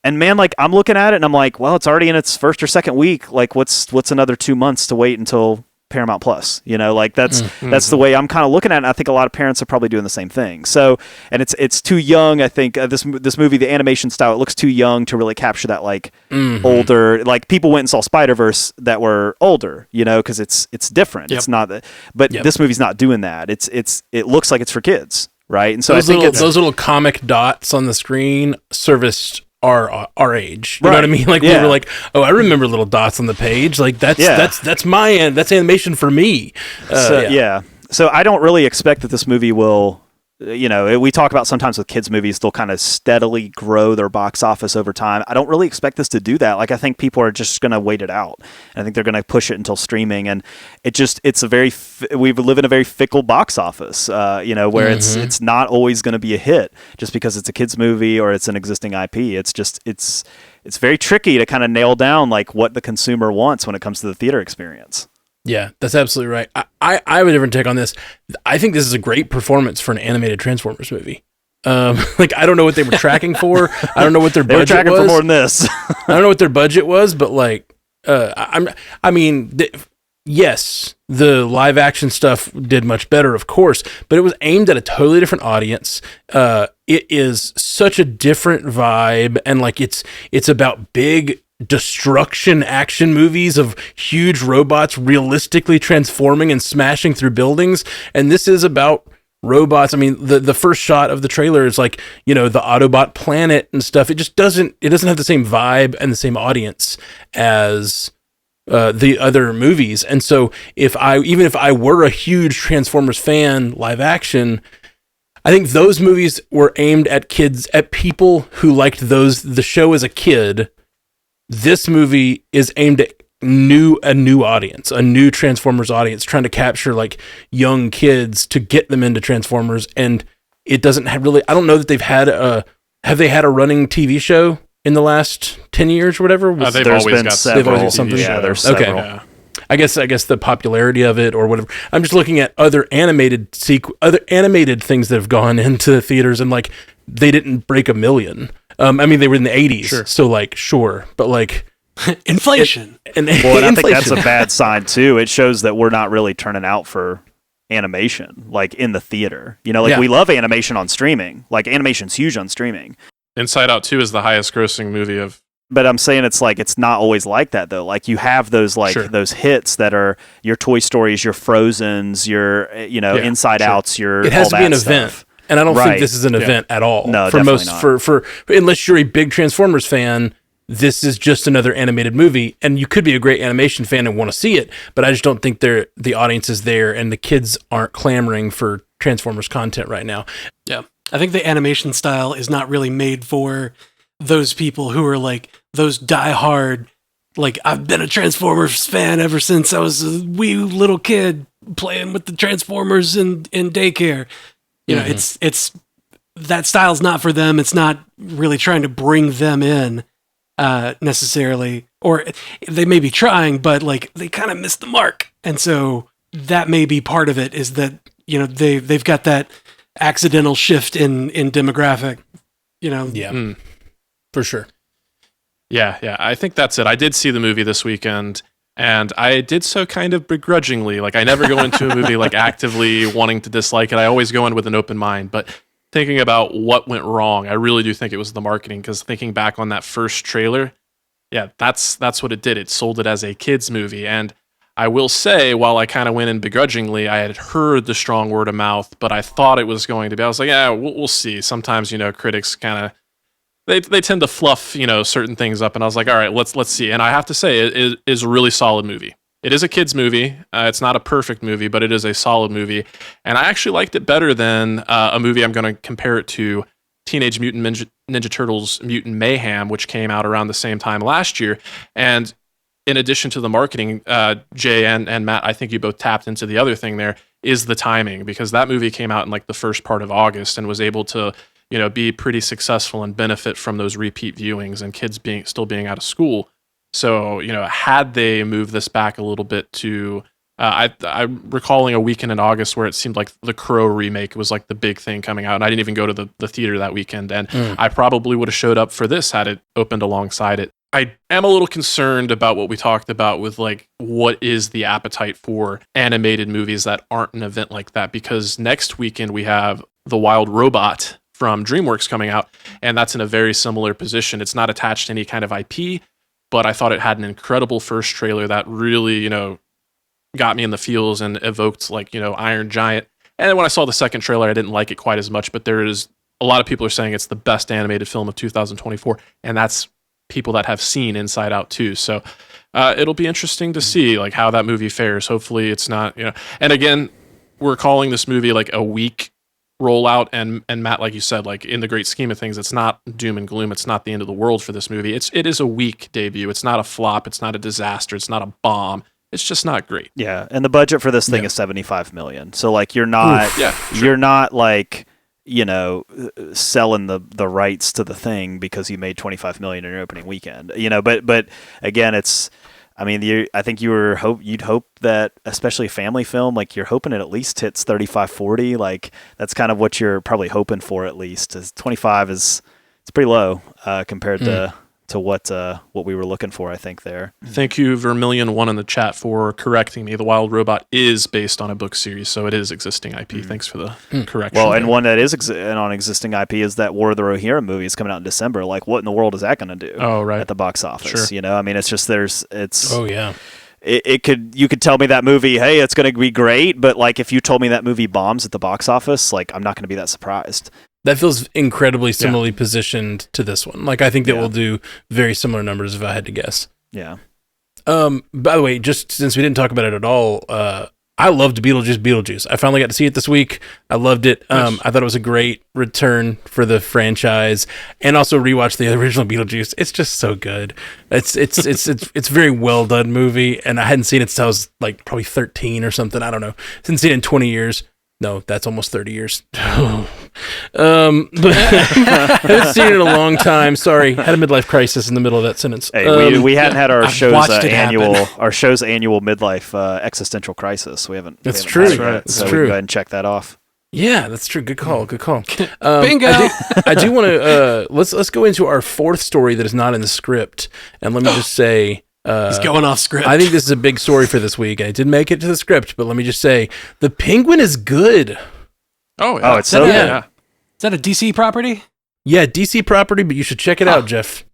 And man, like I'm looking at it and I'm like, well, it's already in its first or second week. Like what's another 2 months to wait until Paramount Plus, like that's the way I'm kind of looking at it. And I think a lot of parents are probably doing the same thing. So, and it's too young. I think this movie, the animation style, it looks too young to really capture that like older, like people went and saw Spider-Verse that were older, because it's different. Yep. It's not that, but this movie's not doing that. It looks like it's for kids. Right. And so those little comic dots on the screen serviced our age, you know what I mean? Like we were like, oh, I remember little dots on the page. Like that's my end. That's animation for me. So I don't really expect that this movie will. We talk about sometimes with kids movies, they'll kind of steadily grow their box office over time. I don't really expect this to do that. Like I think people are just going to wait it out. And I think they're going to push it until streaming. And we live in a very fickle box office, where it's not always going to be a hit just because it's a kids movie or it's an existing IP. It's very tricky to kind of nail down like what the consumer wants when it comes to the theater experience. Yeah, that's absolutely right. I have a different take on this. I think this is a great performance for an animated Transformers movie. Like I don't know what they were tracking for. I don't know what their budget was. They were tracking for more than this. I don't know what their budget was, but like, yes, the live action stuff did much better, of course, but it was aimed at a totally different audience. It is such a different vibe, and like it's about big destruction action movies of huge robots realistically transforming and smashing through buildings, and this is about robots. I mean, the first shot of the trailer is like, the Autobot planet and stuff. It doesn't have the same vibe and the same audience as the other movies. And so even if I were a huge Transformers fan, live action, I think those movies were aimed at kids, at people who liked the show as a kid. This movie is aimed at a new audience, a new Transformers audience, trying to capture like young kids to get them into Transformers. And it doesn't have really, I don't know that have they had a running TV show in the last 10 years or whatever? They've always got something. Yeah, there's several. Okay. Yeah. I guess the popularity of it or whatever. I'm just looking at other animated things that have gone into theaters, and like they didn't break 1 million. They were in the 80s, sure. So like, sure, but like inflation. And I think that's a bad sign too. It shows that we're not really turning out for animation, like in the theater. We love animation on streaming. Like animation's huge on streaming. Inside Out 2 is the highest grossing movie of. But I'm saying it's not always like that though. Like you have those those hits that are your Toy Stories, your Frozens, your Inside Outs, your. It has to be an event. Stuff. And I don't think this is an event at all. No, for definitely not. For unless you're a big Transformers fan, this is just another animated movie, and you could be a great animation fan and want to see it, but I just don't think the audience is there, and the kids aren't clamoring for Transformers content right now. Yeah, I think the animation style is not really made for those people who are like those diehard. Like I've been a Transformers fan ever since I was a wee little kid playing with the Transformers in daycare. It's that style's not for them. It's not really trying to bring them in necessarily, or they may be trying, but like they kind of missed the mark. And so that may be part of it, is that, they've got that accidental shift in demographic, For sure. Yeah. I think that's it. I did see the movie this weekend. And I did so kind of begrudgingly. Like, I never go into a movie like actively wanting to dislike it. I always go in with an open mind. But thinking about what went wrong, I really do think it was the marketing. Because thinking back on that first trailer, yeah, that's what it did. It sold it as a kids movie. And I will say, while I kind of went in begrudgingly, I had heard the strong word of mouth, but I thought it was going to be. I was like, yeah, we'll see. Sometimes, critics kind of they tend to fluff, certain things up, and I was like, all right, let's see. And I have to say, it is a really solid movie. It is a kids movie. It's not a perfect movie, but it is a solid movie. And I actually liked it better than a movie I'm going to compare it to, Teenage Mutant Ninja Turtles Mutant Mayhem, which came out around the same time last year. And in addition to the marketing, Jay and Matt, I think you both tapped into the other thing there, is the timing, because that movie came out in like the first part of August and was able to be pretty successful and benefit from those repeat viewings and kids still being out of school. So, had they moved this back a little bit to, I'm recalling a weekend in August where it seemed like the Crow remake was like the big thing coming out, and I didn't even go to the theater that weekend, and I probably would have showed up for this had it opened alongside it. I am a little concerned about what we talked about with like, what is the appetite for animated movies that aren't an event like that? Because next weekend we have The Wild Robot from DreamWorks coming out, and that's in a very similar position. It's not attached to any kind of IP, but I thought it had an incredible first trailer that really, got me in the feels and evoked like, Iron Giant. And then when I saw the second trailer, I didn't like it quite as much, but there is a lot of people are saying it's the best animated film of 2024, and that's people that have seen Inside Out too. So it'll be interesting to see like how that movie fares. Hopefully it's not, and again, we're calling this movie like a week rollout, and Matt, like you said, like in the great scheme of things, it's not doom and gloom. It's not the end of the world for this movie. It is a weak debut. It's not a flop. It's not a disaster. It's not a bomb. It's just not great. Yeah, and the budget for this thing is $75 million. So like you're not you're not like selling the rights to the thing because you made $25 million in your opening weekend. But again, it's. I mean, I think you'd hope that, especially a family film, like you're hoping it at least hits 35, 40. Like that's kind of what you're probably hoping for at least. 25 it's pretty low compared to what we were looking for, I think, there. Thank you, Vermilion1 in the chat, for correcting me. The Wild Robot is based on a book series, so it is existing IP. Thanks for the correction. Well, and one that is on existing IP is that War of the Rohirrim movie is coming out in December. Like, what in the world is that going to do at the box office? Sure. I mean, it's just Oh, yeah. You could tell me that movie, hey, it's going to be great, but like if you told me that movie bombs at the box office, like I'm not going to be that surprised. That feels incredibly similarly positioned to this one. Like I think that we'll do very similar numbers if I had to guess. Yeah. By the way, just since we didn't talk about it at all, I loved Beetlejuice. I finally got to see it this week. I loved it. I thought it was a great return for the franchise, and also rewatched the original Beetlejuice. It's just so good. It's a very well done movie, and I hadn't seen it since I was like probably 13 or something. I don't know. Hadn't seen it in 20 years. No, that's almost 30 years. But I haven't seen it in a long time. Sorry, had a midlife crisis in the middle of that sentence. Hey, we hadn't had our show's annual midlife existential crisis. We haven't. That's true. That's right. So we can go ahead and check that off. Yeah, that's true. Good call. Bingo. I do want to let's go into our fourth story that is not in the script, and let me just say. He's going off script. I think this is a big story for this week. I didn't make it to the script, but let me just say, the Penguin is good. Oh, yeah. It's so good. Yeah. Is that a DC property? Yeah, DC property, but you should check it out, Jeff.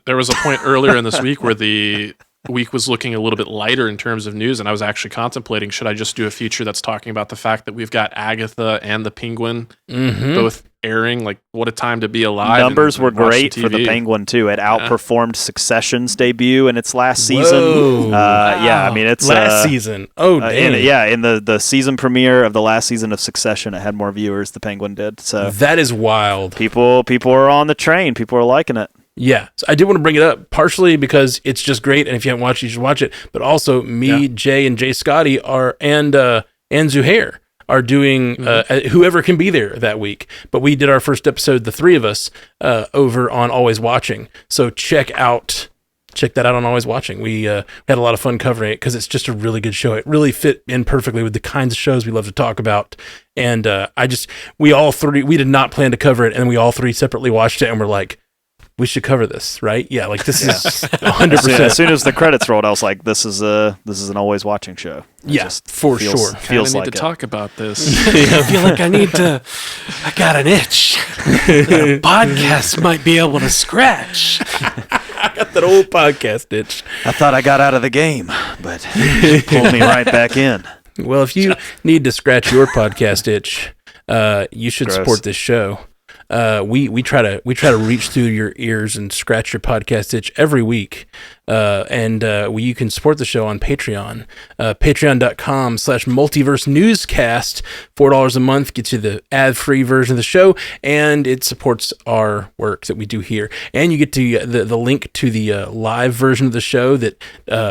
There was a point earlier in this week where the week was looking a little bit lighter in terms of news, and I was actually contemplating, should I just do a feature that's talking about the fact that we've got Agatha and the Penguin both airing? Like, what a time to be alive. Numbers were great for the Penguin too. It outperformed Succession's debut in its last season. Yeah, I mean it's last season. Oh, damn. In the season premiere of the last season of Succession, it had more viewers. The Penguin did. So that is wild. People are on the train. People are liking it. Yeah, so I did want to bring it up partially because it's just great, and if you haven't watched it, you should watch it. But also, Jay, and Jay Scotty and Zuhair are doing whoever can be there that week. But we did our first episode, the three of us, over on Always Watching. So check that out on Always Watching. We had a lot of fun covering it because it's just a really good show. It really fit in perfectly with the kinds of shows we love to talk about. And we did not plan to cover it, and we all three separately watched it, and we're like, we should cover this, right? Yeah, like this is 100%. As soon as the credits rolled, I was like, this is an always watching show. For sure. Feels like need to talk about this. I feel like I got an itch. The podcast might be able to scratch. I got that old podcast itch. I thought I got out of the game, but pulled me right back in. Well, if you need to scratch your podcast itch, you should support this show. We try to reach through your ears and scratch your podcast itch every week. You can support the show on Patreon. Patreon.com/multiverse newscast. $4 a month gets you the ad-free version of the show, and it supports our work that we do here. And you get to the link to the live version of the show that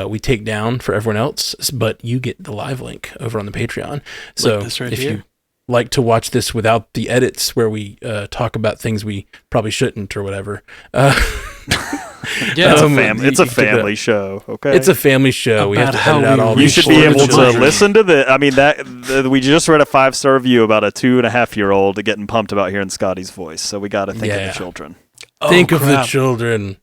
we take down for everyone else, but you get the live link over on the Patreon. So if you like to watch this without the edits where we talk about things we probably shouldn't or whatever. It's a family show. Okay, it's a family show. We have to edit out all. You should be able to listen to the. I mean, we just read a 5-star review about a 2.5-year-old getting pumped about hearing Scotty's voice. So we got to think of the children. Think of the children.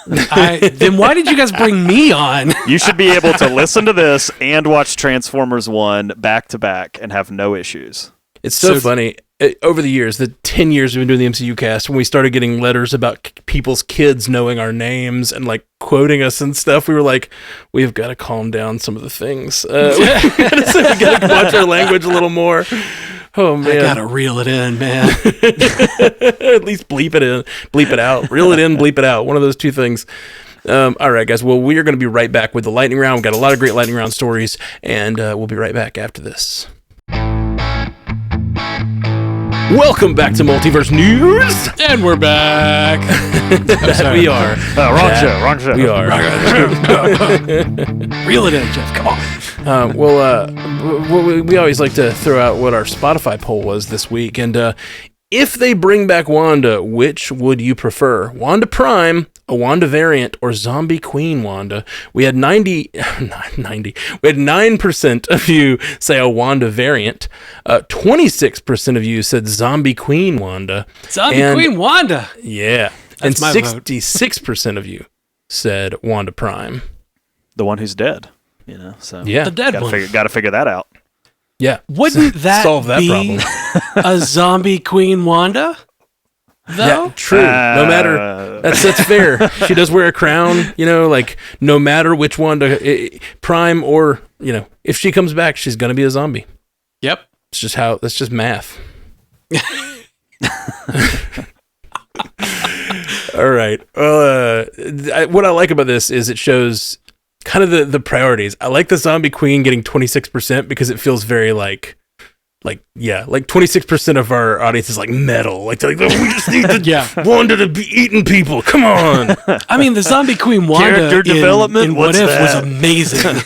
Then why did you guys bring me on? You should be able to listen to this and watch Transformers 1 back to back and have no issues. It's so funny. Over the years, the 10 years we've been doing the MCU cast, when we started getting letters about people's kids knowing our names and like quoting us and stuff, we were like, we've got to calm down some of the things. We got to watch our language a little more. Oh man, I gotta reel it in, man. At least bleep it out, reel it in, bleep it out. One of those two things. All right, guys. Well, we are going to be right back with the lightning round. We've got a lot of great lightning round stories, and we'll be right back after this. Welcome back to Multiverse News, and we're back. We are. Wrong show. We are. Reel it in, Jeff. Come on. We always like to throw out what our Spotify poll was this week, and if they bring back Wanda, which would you prefer? Wanda Prime, a Wanda variant, or Zombie Queen Wanda? We had 90. We had 9% of you say a Wanda variant. 26% of you said Zombie Queen Wanda. Queen Wanda. Yeah. That's and my vote. 66% of you said Wanda Prime. The one who's dead. So yeah, the dead one. Got to figure that out. Yeah. Wouldn't that solve that problem? A Zombie Queen Wanda? Though? Yeah, true. No matter that's fair. She does wear a crown, like no matter which Wanda, Prime or if she comes back, she's gonna be a zombie. Yep. That's just math. All right. What I like about this is it shows kind of the priorities. I like the Zombie Queen getting 26% because it feels very like 26% of our audience is like metal. Like they're like, we just need Wanda to be eating people. Come on. I mean, the Zombie Queen Wanda character development in What If was amazing.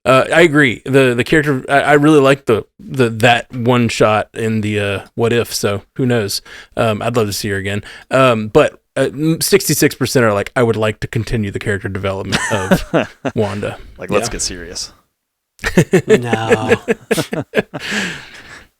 I agree. The character I really like that one shot in the What If. So who knows? I'd love to see her again. But 66% are like, I would like to continue the character development of Wanda. Let's get serious. No.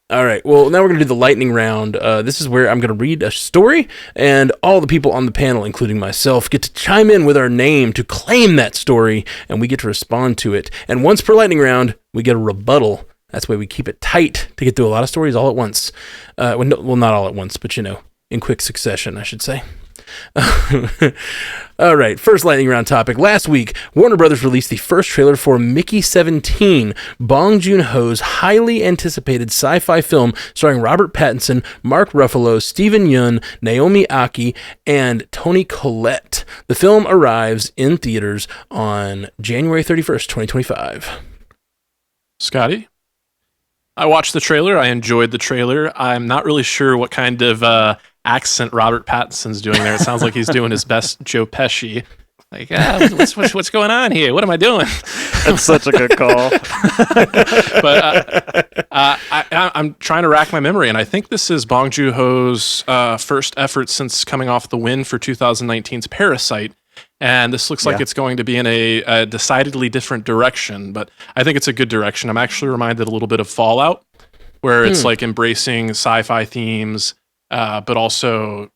All right. Well, now we're going to do the lightning round. This is where I'm going to read a story, and all the people on the panel, including myself, get to chime in with our name to claim that story, and we get to respond to it. And once per lightning round, we get a rebuttal. That's why we keep it tight to get through a lot of stories all at once. Well, not all at once, but in quick succession, I should say. All right, first lightning round topic. Last week, Warner Brothers released the first trailer for Mickey 17, Bong Joon-ho's highly anticipated sci-fi film starring Robert Pattinson, Mark Ruffalo, Steven Yeun, Naomi Aki, and Toni Collette. The film arrives in theaters on January 31st, 2025. Scotty? I watched the trailer. I enjoyed the trailer. I'm not really sure what kind of accent Robert Pattinson's doing there. It sounds like he's doing his best Joe Pesci. Like, what's going on here? What am I doing? That's such a good call. But I'm trying to rack my memory, and I think this is Bong Joon-ho's first effort since coming off the win for 2019's Parasite. And this looks like it's going to be in a decidedly different direction, but I think it's a good direction. I'm actually reminded a little bit of Fallout, where it's like embracing sci-fi themes, but also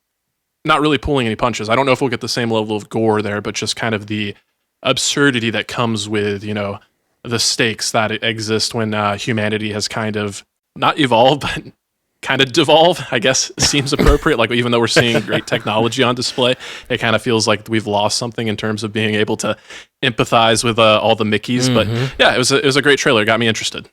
not really pulling any punches. I don't know if we'll get the same level of gore there, but just kind of the absurdity that comes with, the stakes that exist when humanity has kind of not evolved, but kind of devolve, I guess seems appropriate. Like, even though we're seeing great technology on display, it kind of feels like we've lost something in terms of being able to empathize with all the Mickeys. But yeah, it was a great trailer. It got me interested.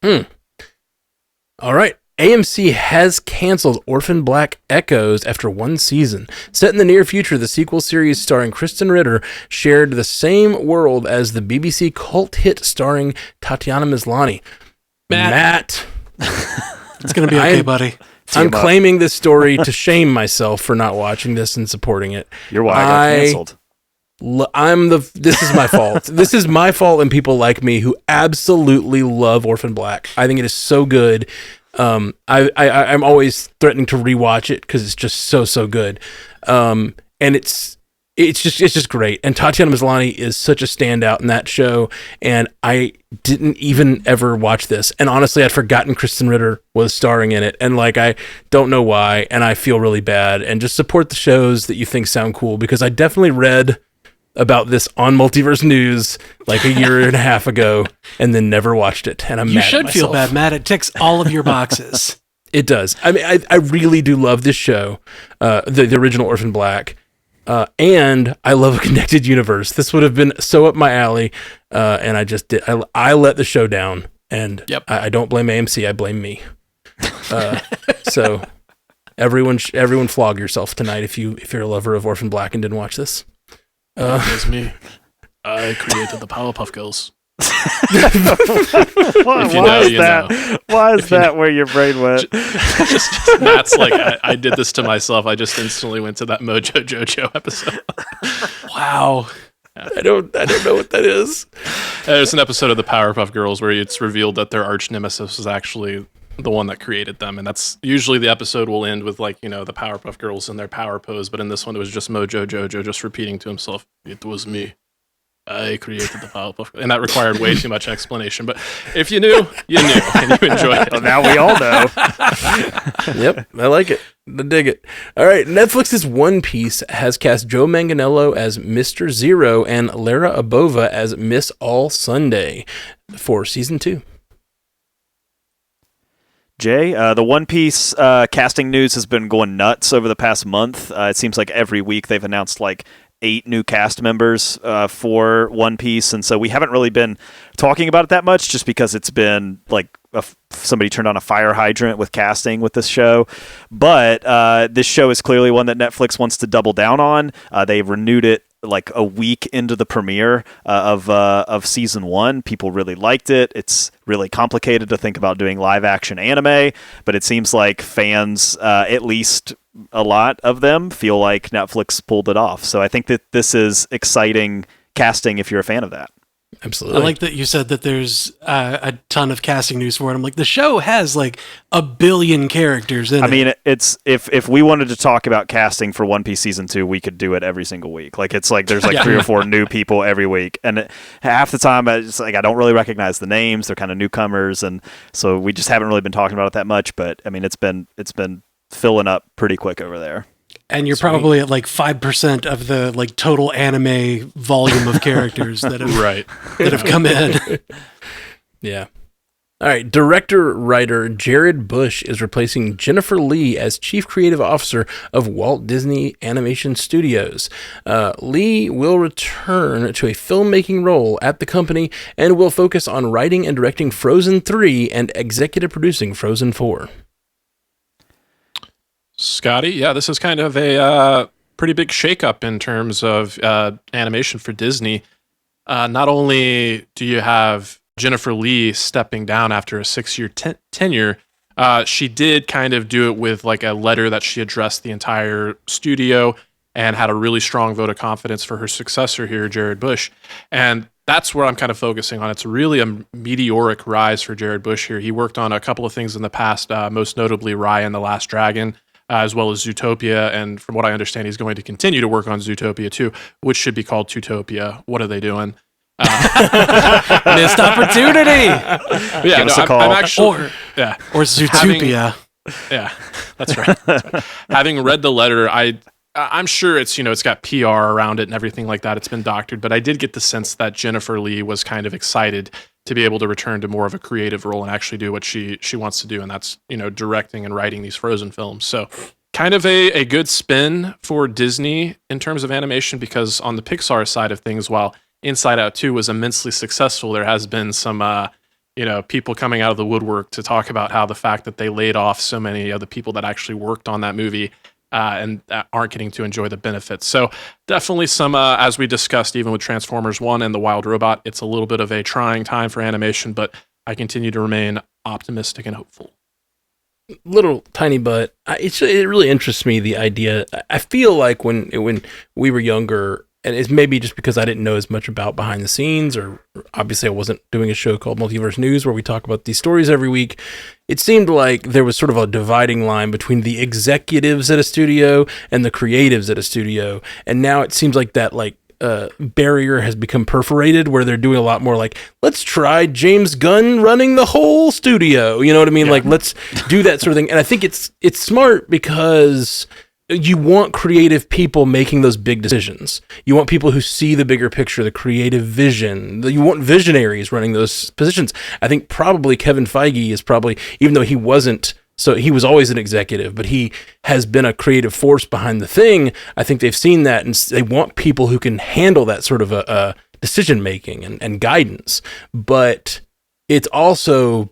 All right. AMC has canceled Orphan Black Echoes after one season. Set in the near future, the sequel series starring Kristen Ritter shared the same world as the BBC cult hit starring Tatiana Maslany. Matt. It's going to be okay, buddy. I'm claiming this story to shame myself for not watching this and supporting it. You're why I got canceled. This is my fault. This is my fault and people like me who absolutely love Orphan Black. I think it is so good. I'm always threatening to rewatch it because it's just so good. And it's just great. And Tatiana Maslany is such a standout in that show. And I didn't even ever watch this. And honestly, I'd forgotten Kristen Ritter was starring in it. And I don't know why. And I feel really bad. And just support the shows that you think sound cool, because I definitely read about this on Multiverse News a year and a half ago and then never watched it. And you should feel bad, Matt. It ticks all of your boxes. It does. I mean, I really do love this show, the original Orphan Black. And I love a connected universe. This would have been so up my alley. And I just did. I let the show down, and I don't blame AMC. I blame me. So everyone flog yourself tonight if you're a lover of Orphan Black and didn't watch this. That was me. I created the Powerpuff Girls. Why is that where your brain went? just Matt's I did this to myself. I just instantly went to that Mojo Jojo episode. Wow. Yeah. I don't know what that is. There's an episode of the Powerpuff Girls where it's revealed that their arch nemesis was actually the one that created them, and that's usually the episode will end with the Powerpuff Girls in their power pose, but in this one it was just Mojo Jojo just repeating to himself, "It was me. I created the Powerpuff," and that required way too much explanation. But if you knew, you knew, and you enjoyed it. Well, now we all know. Yep, I like it. I dig it. All right, Netflix's One Piece has cast Joe Manganiello as Mr. Zero and Lara Abova as Miss All Sunday for season 2. Jay, the One Piece casting news has been going nuts over the past month. It seems like every week they've announced 8 new cast members for One Piece, and so we haven't really been talking about it that much, just because it's been somebody turned on a fire hydrant with casting with this show. But this show is clearly one that Netflix wants to double down on. They renewed it a week into the premiere of season 1. People really liked it. It's really complicated to think about doing live action anime, but it seems like fans, at least a lot of them, feel like Netflix pulled it off. So I think that this is exciting casting if you're a fan of that. Absolutely. I like that you said that there's a ton of casting news for it. I'm the show has 1 billion characters in it. I mean, it's if we wanted to talk about casting for One Piece season 2, we could do it every single week. There's 3 or 4 new people every week, and half the time I don't really recognize the names. They're kind of newcomers, and so we just haven't really been talking about it that much. But I mean, it's been filling up pretty quick over there. And you're probably at 5% of the total anime volume of characters that have come in. Yeah. All right. Director-writer Jared Bush is replacing Jennifer Lee as Chief Creative Officer of Walt Disney Animation Studios. Lee will return to a filmmaking role at the company and will focus on writing and directing Frozen 3 and executive producing Frozen 4. Scotty, yeah, this is kind of a pretty big shakeup in terms of animation for Disney. Not only do you have Jennifer Lee stepping down after a 6-year tenure, she did kind of do it with a letter that she addressed the entire studio and had a really strong vote of confidence for her successor here, Jared Bush. And that's where I'm kind of focusing on. It's really a meteoric rise for Jared Bush here. He worked on a couple of things in the past, most notably Raya and the Last Dragon, as well as Zootopia, and from what I understand, he's going to continue to work on Zootopia too, which should be called Tutopia. What are they doing? Missed opportunity. Give us a call. I'm actually, or Zootopia. That's right. Having read the letter, I'm sure it's got PR around it and everything like that. It's been doctored, but I did get the sense that Jennifer Lee was kind of excited to be able to return to more of a creative role and actually do what she wants to do, and that's directing and writing these Frozen films. So kind of a good spin for Disney in terms of animation, because on the Pixar side of things, while Inside Out 2 was immensely successful, there has been some people coming out of the woodwork to talk about how the fact that they laid off so many of the people that actually worked on that movie and aren't getting to enjoy the benefits. So definitely some, as we discussed, even with Transformers 1 and The Wild Robot, it's a little bit of a trying time for animation, but I continue to remain optimistic and hopeful. Little tiny, but it really interests me, the idea. I feel like when we were younger, and it's maybe just because I didn't know as much about behind the scenes, or obviously I wasn't doing a show called Multiverse News where we talk about these stories every week. It seemed like there was sort of a dividing line between the executives at a studio and the creatives at a studio. And now it seems like that barrier has become perforated, where they're doing a lot more like, let's try James Gunn running the whole studio. You know what I mean? Yeah. Like, let's do that sort of thing. And I think it's smart, because you want creative people making those big decisions. You want people who see the bigger picture, the creative vision. You want visionaries running those positions. I think probably Kevin Feige is probably, even though he wasn't, so he was always an executive, but he has been a creative force behind the thing. I think they've seen that, and they want people who can handle that sort of a decision making and guidance. But it's also,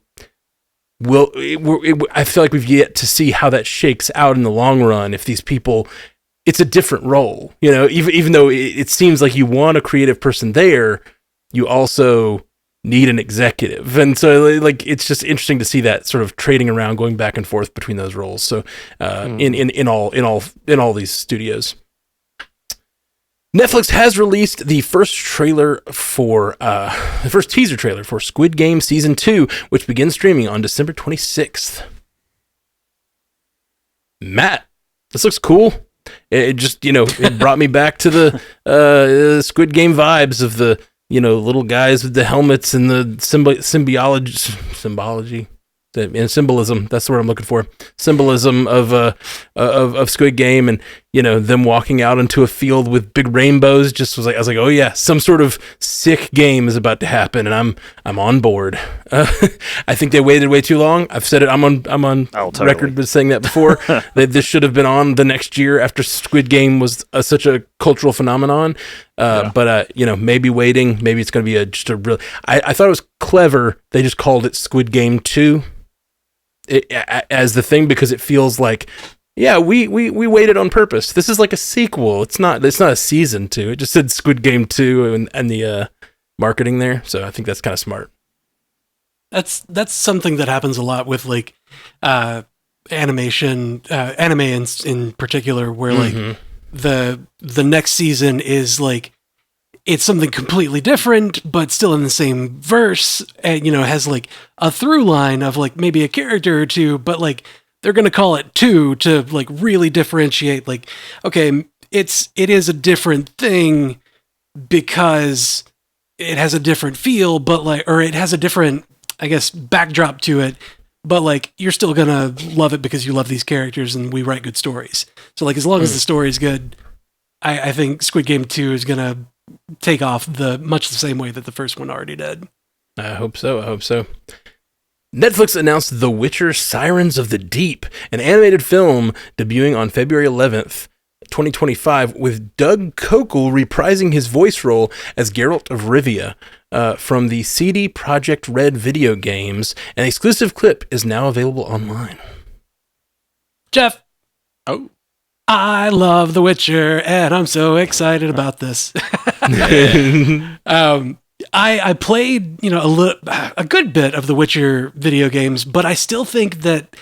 I feel like we've yet to see how that shakes out in the long run. If these people, it's a different role, even though it seems like you want a creative person there, you also need an executive. And so it's just interesting to see that sort of trading around, going back and forth between those roles. So in all these studios. Netflix has released the first teaser trailer for Squid Game Season 2, which begins streaming on December 26th. Matt, this looks cool. It just, it brought me back to the Squid Game vibes of the, little guys with the helmets and the symbology. And symbolism, that's the word I'm looking for. Symbolism of Squid Game, and them walking out into a field with big rainbows. I was like, oh yeah, some sort of sick game is about to happen, and I'm on board. I think they waited way too long. I've said it. I'm on record with saying that before. This should have been on the next year after Squid Game was such a cultural phenomenon. But maybe waiting. Maybe it's going to be just a real. I thought it was clever. They just called it Squid Game 2. As the thing, because it feels like, yeah, we waited on purpose. This is like a sequel. It's not a season 2. It just said Squid Game 2 and the marketing there. So I think that's kind of smart. That's something that happens a lot with animation, anime in particular, where the next season is like, it's something completely different, but still in the same verse, and has like a through line of like maybe a character or two, but like they're gonna call it 2 to like really differentiate. Like, okay, it is a different thing because it has a different feel, but or it has a different, I guess, backdrop to it. But like you're still gonna love it because you love these characters and we write good stories. So like as long as the story is good, I think Squid Game 2 is gonna take off much the same way that the first one already did. I hope so. Netflix announced The Witcher: Sirens of the Deep, an animated film debuting on February 11th, 2025, with Doug Cockle reprising his voice role as Geralt of Rivia from the CD Projekt Red video games. An exclusive clip is now available online. Jeff. Oh. I love The Witcher, and I'm so excited about this. I played, a good bit of the Witcher video games, but I still think that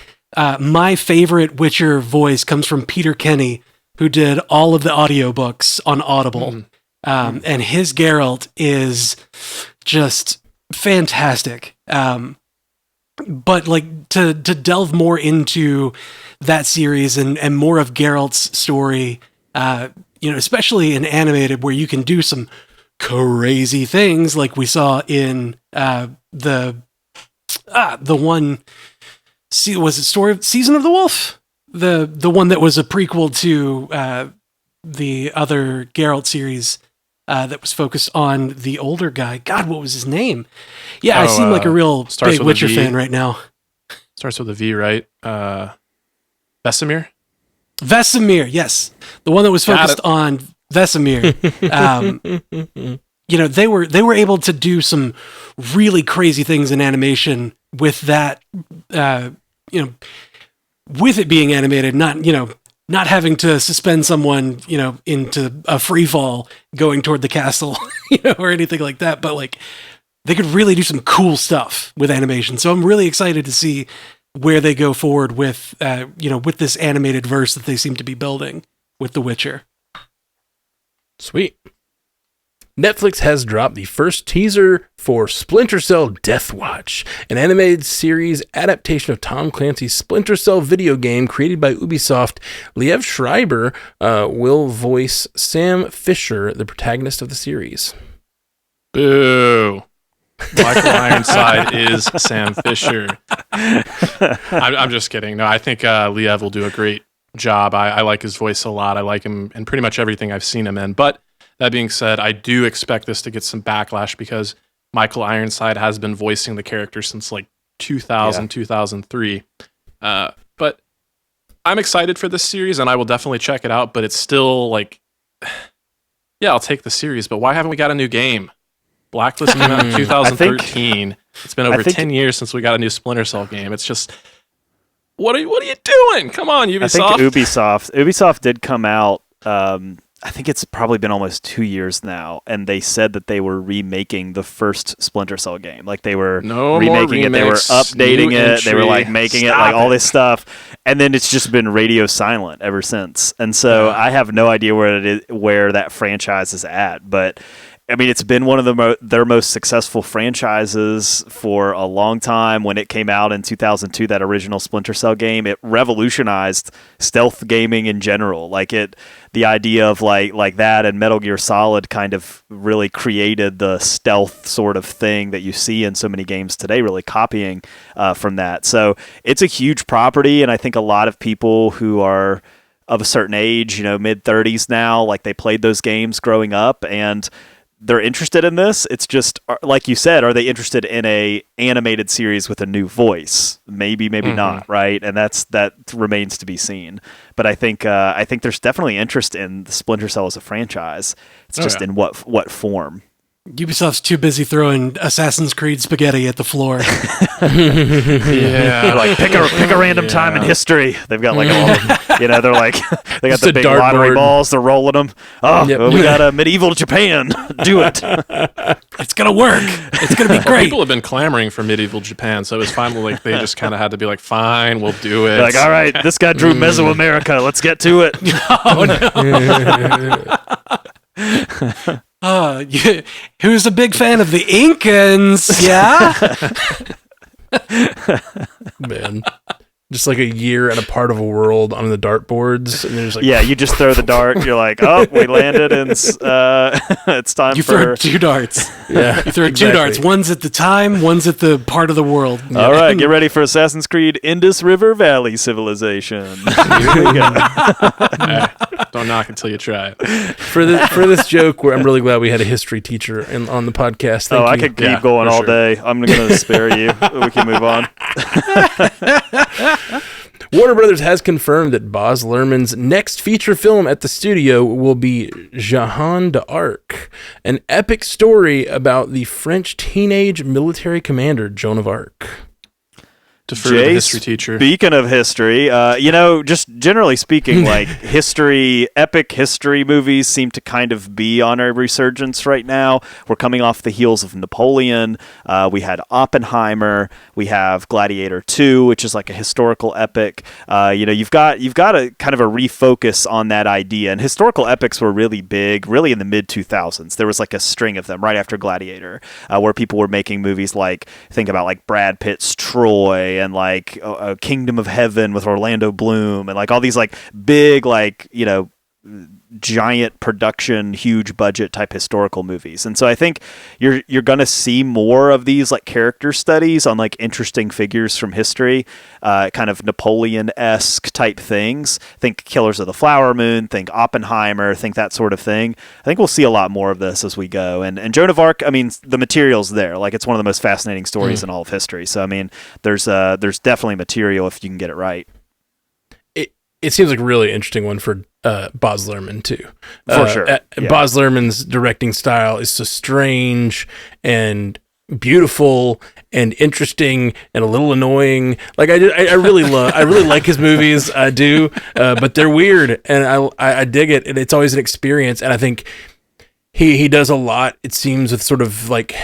my favorite Witcher voice comes from Peter Kenny, who did all of the audiobooks on Audible. And his Geralt is just fantastic. But like to delve more into that series and more of Geralt's story, especially in animated, where you can do some crazy things like we saw in the one. Was it Season of the Wolf? the one that was a prequel to the other Geralt series that was focused on the older guy. God, what was his name? Yeah, I seem like a real big Witcher fan right now. Starts with a V, right? Vesemir? Vesemir, yes. The one that was focused on Vesemir. They were able to do some really crazy things in animation with that, with it being animated, not having to suspend someone, into a free fall going toward the castle, or anything like that. But like, they could really do some cool stuff with animation. So I'm really excited to see where they go forward with, with this animated verse that they seem to be building with The Witcher. Sweet. Netflix has dropped the first teaser for Splinter Cell Death Watch, an animated series adaptation of Tom Clancy's Splinter Cell video game created by Ubisoft. Liev Schreiber will voice Sam Fisher, the protagonist of the series. Boo. Michael Ironside is Sam Fisher. I'm just kidding. No, I think Liev will do a great job. I like his voice a lot. I like him in pretty much everything I've seen him in. But that being said, I do expect this to get some backlash because Michael Ironside has been voicing the character since like 2003. But I'm excited for this series and I will definitely check it out. But it's still like, yeah, I'll take the series. But why haven't we got a new game? Blacklist came out in 2013. It's been over 10 years since we got a new Splinter Cell game. It's just, what are you doing? Come on, Ubisoft. I think Ubisoft did come out. I think it's probably been almost 2 years now, and they said that they were remaking the first Splinter Cell game. Like they were remaking it, they were updating it, they were like making it like all this stuff, and then it's just been radio silent ever since. And so I have no idea where that franchise is at, but I mean, it's been one of their most successful franchises for a long time. When it came out in 2002, that original Splinter Cell game, it revolutionized stealth gaming in general. Like the idea of like that and Metal Gear Solid kind of really created the stealth sort of thing that you see in so many games today, really copying from that. So it's a huge property, and I think a lot of people who are of a certain age, mid-30s now, like they played those games growing up, and they're interested in this. It's just like you said, are they interested in a animated series with a new voice? Maybe not, right? And that remains to be seen. But I think there's definitely interest in the Splinter Cell as a franchise. It's just in what form. Ubisoft's too busy throwing Assassin's Creed spaghetti at the floor. Yeah, like pick a random time in history. They've got like all, they're like they got the big lottery balls. They're rolling them. Oh, we got a medieval Japan. Do it. It's gonna work. It's gonna be great. People have been clamoring for medieval Japan, so it was finally like they just kind of had to be like, fine, we'll do it. Like, all right, this guy drew Mesoamerica. Let's get to it. Oh no. Who's a big fan of the Incans? Yeah? Man. Just like a year and a part of a world on the dartboards. And there's like, yeah, you just throw the dart. You're like, oh, we landed, and it's time you throw two darts. Yeah, you throw two darts. One's at the time, one's at the part of the world. All right, get ready for Assassin's Creed Indus River Valley Civilization. Here we go. Don't knock until you try it. For this joke, where I'm really glad we had a history teacher on the podcast. Thank you. I could keep going all day. I'm going to spare you. We can move on. Warner Brothers has confirmed that Baz Luhrmann's next feature film at the studio will be Jeanne d'Arc, an epic story about the French teenage military commander Joan of Arc. Defer to the history teacher. Speaking of history, just generally speaking, like epic history movies seem to kind of be on a resurgence right now. We're coming off the heels of Napoleon. We had Oppenheimer. We have Gladiator 2, which is like a historical epic. You've got a kind of a refocus on that idea. And historical epics were really big, really in the mid 2000s. There was like a string of them right after Gladiator, where people were making movies like, think about like Brad Pitt's Troy, and like Kingdom of Heaven with Orlando Bloom, and like all these like big, like, giant production, huge budget type historical movies. And so I think you're going to see more of these like character studies on like interesting figures from history, kind of Napoleon-esque type things. Think Killers of the Flower Moon, think Oppenheimer, think that sort of thing. I think we'll see a lot more of this as we go. And Joan of Arc, I mean, the material's there. Like, it's one of the most fascinating stories in all of history. So I mean, there's definitely material if you can get it right. It seems like a really interesting one for Baz Luhrmann too. For sure. Baz Luhrmann's directing style is so strange and beautiful and interesting and a little annoying. Like I really like his movies. I do, but they're weird and I dig it. And it's always an experience. And I think he does a lot. It seems with sort of like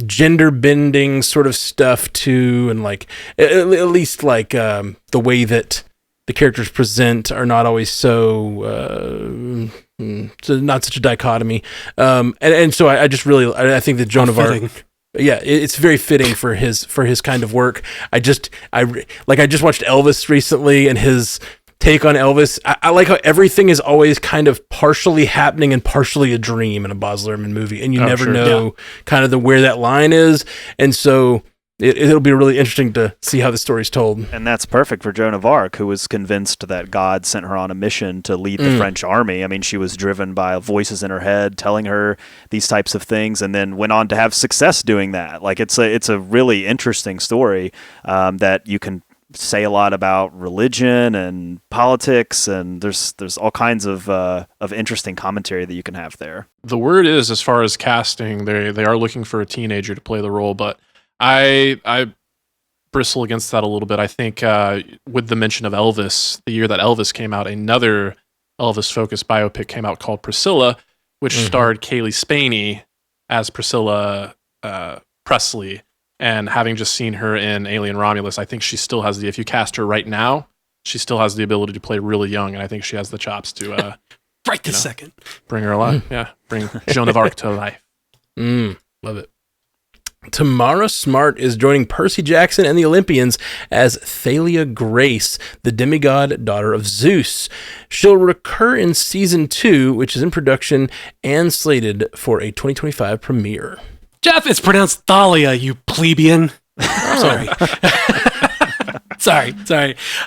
gender bending sort of stuff too, and like at least like the way that the characters present are not always so not such a dichotomy, and so I just really I think that Joan of Arc, it's very fitting for his kind of work. I just watched Elvis recently, and his take on Elvis. I like how everything is always kind of partially happening and partially a dream in a Baz Luhrmann movie, and you never know kind of where that line is, and so it'll be really interesting to see how the story's told. And that's perfect for Joan of Arc, who was convinced that God sent her on a mission to lead the French army. I mean, she was driven by voices in her head telling her these types of things, and then went on to have success doing that. Like, it's a really interesting story that you can say a lot about religion and politics, and there's all kinds of interesting commentary that you can have there. The word is, as far as casting, they are looking for a teenager to play the role, but I bristle against that a little bit. I think with the mention of Elvis, the year that Elvis came out, another Elvis-focused biopic came out called Priscilla, which starred Kaylee Spaney as Priscilla Presley. And having just seen her in Alien Romulus, I think she still has if you cast her right now, she still has the ability to play really young, and I think she has the chops to right this second bring her alive. Bring Joan of Arc to life. Love it. Tamara Smart is joining Percy Jackson and the Olympians as Thalia Grace, the demigod daughter of Zeus. She'll recur in season 2, which is in production and slated for a 2025 premiere. Jeff, it's pronounced Thalia, you plebeian. Sorry. Sorry.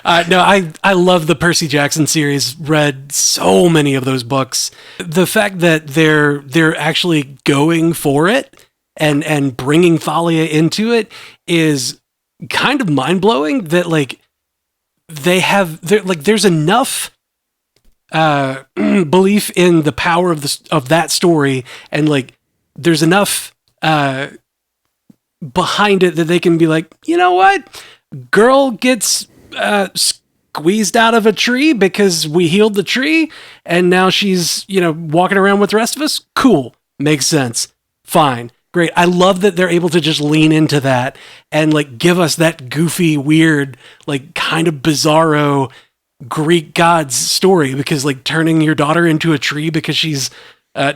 No, I love the Percy Jackson series. Read so many of those books. The fact that they're actually going for it and bringing Thalia into it is kind of mind blowing. That like there's enough belief in the power of that story, and like there's enough behind it that they can be like, you know what, girl gets squeezed out of a tree because we healed the tree, and now she's walking around with the rest of us. Cool, makes sense, fine. Great. I love that they're able to just lean into that and like give us that goofy, weird, like kind of bizarro Greek gods story, because like turning your daughter into a tree because she's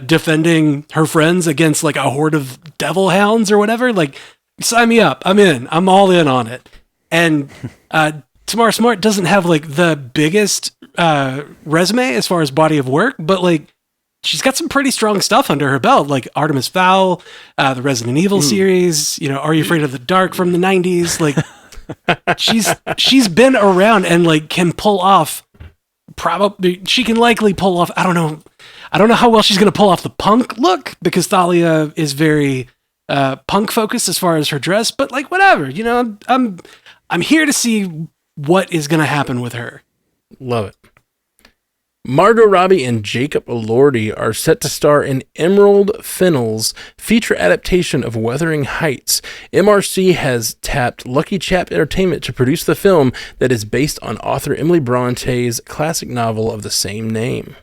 defending her friends against like a horde of devil hounds or whatever. Like, sign me up. I'm in. I'm all in on it. And Tamara Smart doesn't have like the biggest resume as far as body of work, but like she's got some pretty strong stuff under her belt, like Artemis Fowl, the Resident Evil series, Are You Afraid of the Dark from the 90s? Like she's been around and like can pull off, probably she can likely pull off, I don't know how well she's going to pull off the punk look, because Thalia is very punk focused as far as her dress, but like whatever, I'm here to see what is going to happen with her. Love it. Margot Robbie and Jacob Elordi are set to star in Emerald Fennell's feature adaptation of Wuthering Heights. MRC has tapped Lucky Chap Entertainment to produce the film that is based on author Emily Bronte's classic novel of the same name.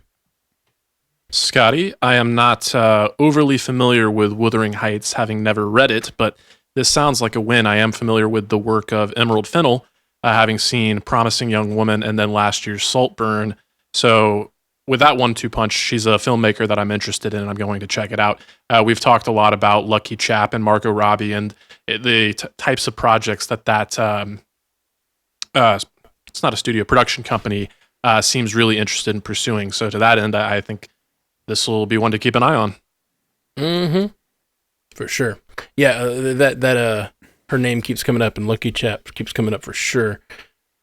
Scotty, I am not overly familiar with Wuthering Heights, having never read it, but this sounds like a win. I am familiar with the work of Emerald Fennell, having seen Promising Young Woman and then last year's Saltburn. So with that 1-2 punch, she's a filmmaker that I'm interested in, and I'm going to check it out. We've talked a lot about Lucky Chap and Margot Robbie and the types of projects that it's not a studio production company seems really interested in pursuing. So to that end, I think this will be one to keep an eye on. Mm-hmm. For sure. Yeah, her name keeps coming up, and Lucky Chap keeps coming up for sure.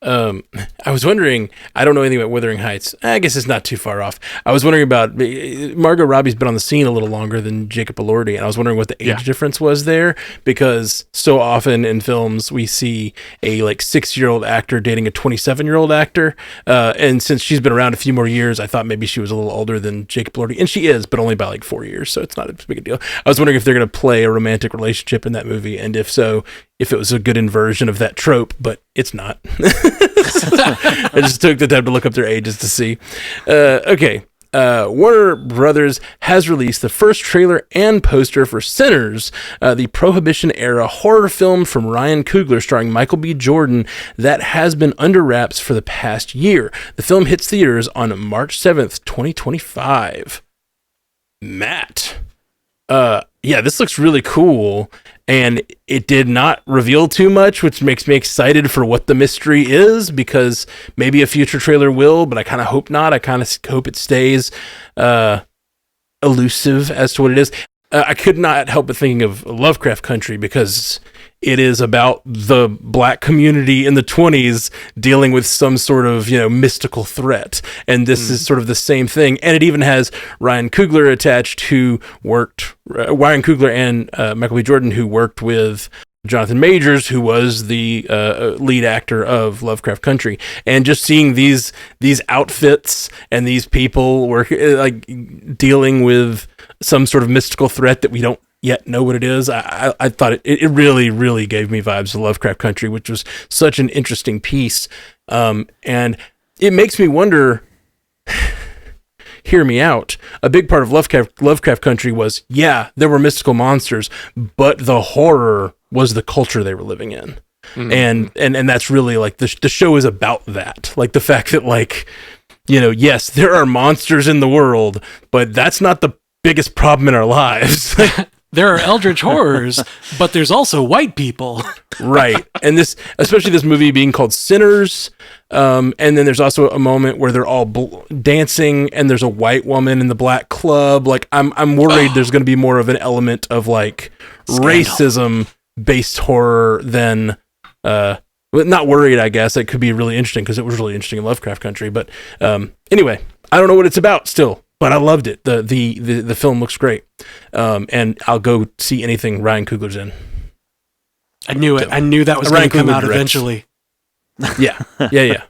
I was wondering, I don't know anything about Wuthering Heights. I guess it's not too far off. I was wondering about, Margot Robbie's been on the scene a little longer than Jacob Elordi, and I was wondering what the age difference was there, because so often in films we see a 6-year-old actor dating a 27-year-old actor, and since she's been around a few more years, I thought maybe she was a little older than Jacob Elordi, and she is, but only by 4 years, so it's not a big deal. I was wondering if they're going to play a romantic relationship in that movie, and if so, if it was a good inversion of that trope, but it's not. I just took the time to look up their ages to see. Okay. Warner Brothers has released the first trailer and poster for Sinners, the Prohibition-era horror film from Ryan Coogler starring Michael B. Jordan that has been under wraps for the past year. The film hits theaters on March 7th, 2025. Matt. Yeah, this looks really cool, and it did not reveal too much, which makes me excited for what the mystery is, because maybe a future trailer will, but I kind of hope not. I kind of hope it stays elusive as to what it is. I could not help but thinking of Lovecraft Country, because it is about the black community in the 20s dealing with some sort of, mystical threat. And this is sort of the same thing. And it even has Ryan Coogler attached, who worked, Ryan Coogler and Michael B. Jordan, who worked with Jonathan Majors, who was the lead actor of Lovecraft Country. And just seeing these outfits and these people dealing with some sort of mystical threat that we don't yet know what it is, I thought it really, really gave me vibes of Lovecraft Country, which was such an interesting piece. And it makes me wonder, hear me out. A big part of Lovecraft Country was, there were mystical monsters, but the horror was the culture they were living in. Mm-hmm. And that's really the show is about that. The fact that yes, there are monsters in the world, but that's not the biggest problem in our lives. There are eldritch horrors, but there's also white people. Right. And especially this movie being called Sinners. And then there's also a moment where they're all dancing, and there's a white woman in the black club. I'm worried there's going to be more of an element of racism based horror than, not worried, I guess. It could be really interesting, because it was really interesting in Lovecraft Country. But anyway, I don't know what it's about still, but I loved it. The film looks great. And I'll go see anything Ryan Coogler's in. I knew it. I knew that was going to come out eventually. Yeah,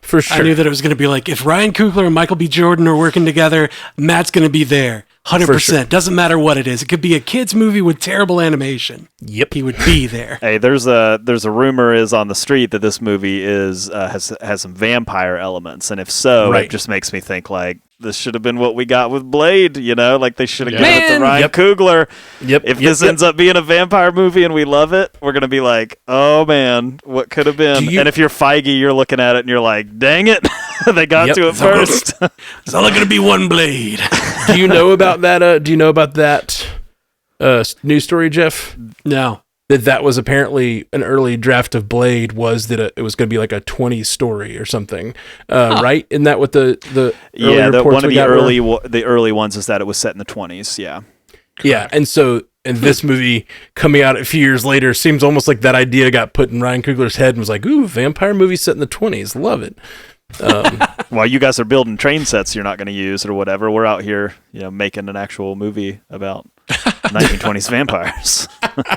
for sure. I knew that it was going to be if Ryan Coogler and Michael B. Jordan are working together, Matt's going to be there. 100%. Sure. Doesn't matter what it is. It could be a kid's movie with terrible animation. Yep. He would be there. Hey, there's a rumor is on the street that this movie has some vampire elements, and if so, It just makes me think this should have been what we got with Blade, they should have given it to Ryan Coogler. If this ends up being a vampire movie and we love it, we're going to be oh man, what could have been? And if you're Feige, you're looking at it and you're dang it, they got to it first. It's only going to be one Blade. Do you know about that? News story, Jeff? No. That was apparently an early draft of Blade, was that it was going to be a 20 story or something, right? Isn't that what the one of the early ones is that it was set in the 20s? Yeah, and this movie coming out a few years later seems almost like that idea got put in Ryan Coogler's head and was ooh, vampire movie set in the 20s, love it. While you guys are building train sets you're not going to use or whatever, we're out here, making an actual movie about 1920s vampires.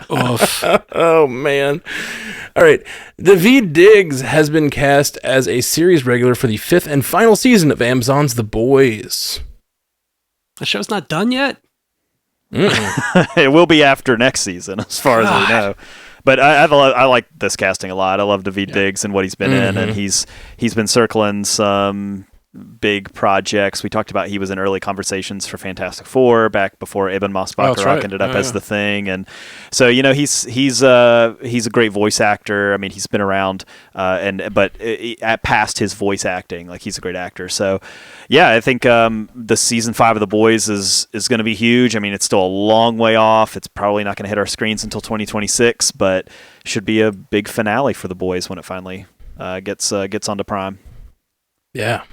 Oh man! All right, Daveed Diggs has been cast as a series regular for the 5th and final season of Amazon's The Boys. The show's not done yet. It will be after next season, as far as we know. But I like this casting a lot. I love Daveed Diggs and what he's been in, and he's been circling some big projects. We talked about he was in early conversations for Fantastic Four back before Eben Moss-Bachrach ended up as the Thing, and so he's a great voice actor. I mean, he's been around, but past his voice acting, he's a great actor. So yeah, I think the season 5 of The Boys is going to be huge. I mean, it's still a long way off. It's probably not going to hit our screens until 2026, but should be a big finale for The Boys when it finally gets onto Prime. Yeah.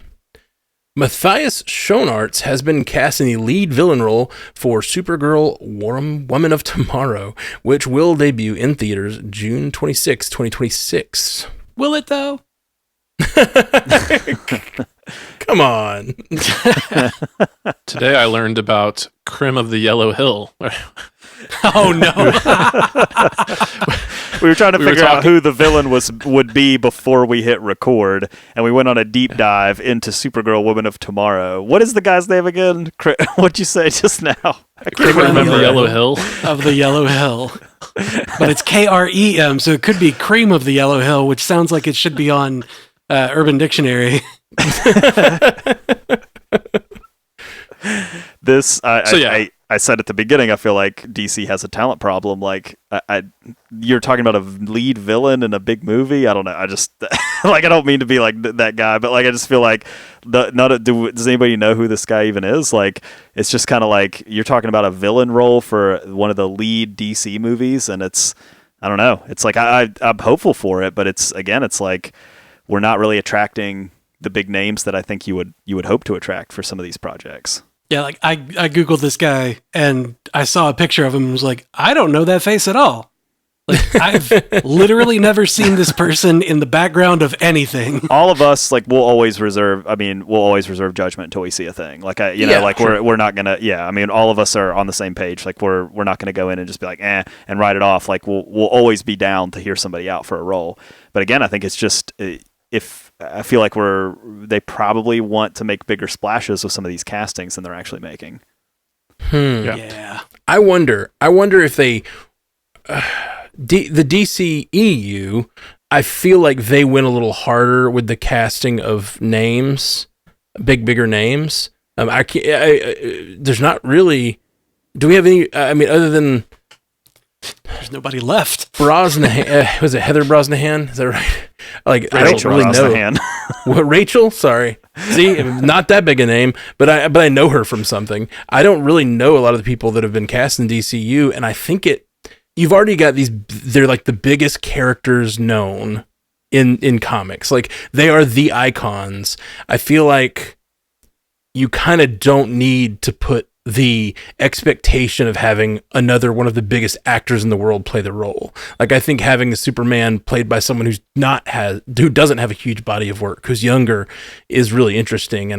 Matthias Schoenaerts has been cast in the lead villain role for Supergirl Woman of Tomorrow, which will debut in theaters June 26, 2026. Will it, though? Come on. Today I learned about Crim of the Yellow Hill. Oh, no. We were trying to figure out who the villain would be before we hit record, and we went on a deep dive into Supergirl Woman of Tomorrow. What is the guy's name again? What'd you say just now? I can't Crim of the Yellow Hill. Of the Yellow Hill. But it's Krem, so it could be Cream of the Yellow Hill, which sounds like it should be on Urban Dictionary. I said at the beginning, I feel like DC has a talent problem. Like, you're talking about a lead villain in a big movie. I don't know. I just like, I don't mean to be like that guy, but like, I just feel like does anybody know who this guy even is? Like, it's just kind of like you're talking about a villain role for one of the lead DC movies, and I don't know. It's like I'm hopeful for it, but it's like we're not really attracting the big names that I think you would hope to attract for some of these projects. Yeah, like I Googled this guy and I saw a picture of him and was like, I don't know that face at all. Like, I've literally never seen this person in the background of anything. All of us, like, we'll always reserve judgment until we see a thing. Like, we're not gonna, I mean, all of us are on the same page. Like, we're not gonna go in and just be like, and write it off. Like, we'll always be down to hear somebody out for a role. But again, I think it's just, I feel like they probably want to make bigger splashes with some of these castings than they're actually making. Yeah. I wonder if they, the DCEU, I feel like they went a little harder with the casting of names, bigger names. There's not really, do we have any, I mean, other than, there's nobody left. Brosnahan, was it Heather Brosnahan? Is that right? Like, Rachel I don't really Brosnahan. know. What, Rachel? Sorry. See, not that big a name, but I know her from something. I don't really know a lot of the people that have been cast in DCU, and I think you've already got they're like the biggest characters known in comics. Like, they are the icons. I feel like you kind of don't need to put the expectation of having another one of the biggest actors in the world play the role. Like, I think having a Superman played by someone who doesn't have a huge body of work, who's younger, is really interesting,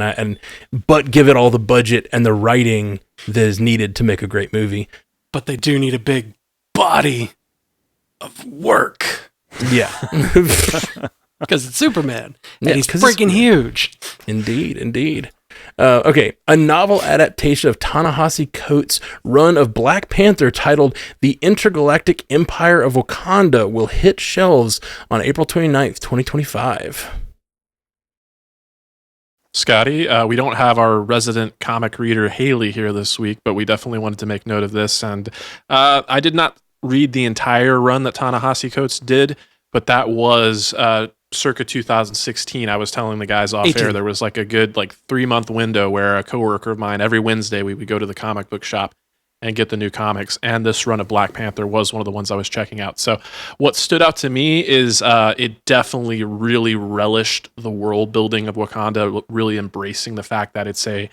but give it all the budget and the writing that is needed to make a great movie. But they do need a big body of work. Yeah. Because it's Superman. And Yeah, he's freaking huge. Indeed. Okay, a novel adaptation of Ta-Nehisi Coates' run of Black Panther titled The Intergalactic Empire of Wakanda will hit shelves on April 29th, 2025. Scotty, we don't have our resident comic reader Haley here this week, but we definitely wanted to make note of this. And I did not read the entire run that Ta-Nehisi Coates did, but that was circa 2016. I was telling the guys off 18. air there was like a good 3-month window where a coworker of mine, every Wednesday we would go to the comic book shop and get the new comics, and this run of Black Panther was one of the ones I was checking out. So what stood out to me is it definitely really relished the world building of Wakanda, really embracing the fact that it's a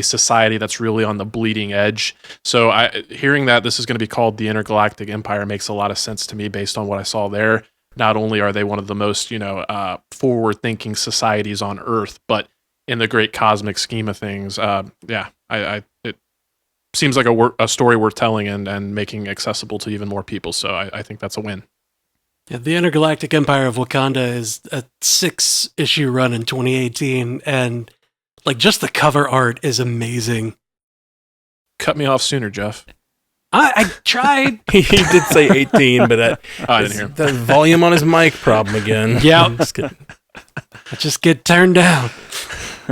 society that's really on the bleeding edge. So hearing that this is going to be called the Intergalactic Empire makes a lot of sense to me based on what I saw there. Not only are they one of the most, forward-thinking societies on Earth, but in the great cosmic scheme of things, it seems like a story worth telling and making accessible to even more people. So I think that's a win. Yeah, the Intergalactic Empire of Wakanda is a 6-issue run in 2018, and just the cover art is amazing. Cut me off sooner, Jeff. I tried. He did say 18, but I didn't hear him. The volume on his mic problem again. Yeah. I just get turned down.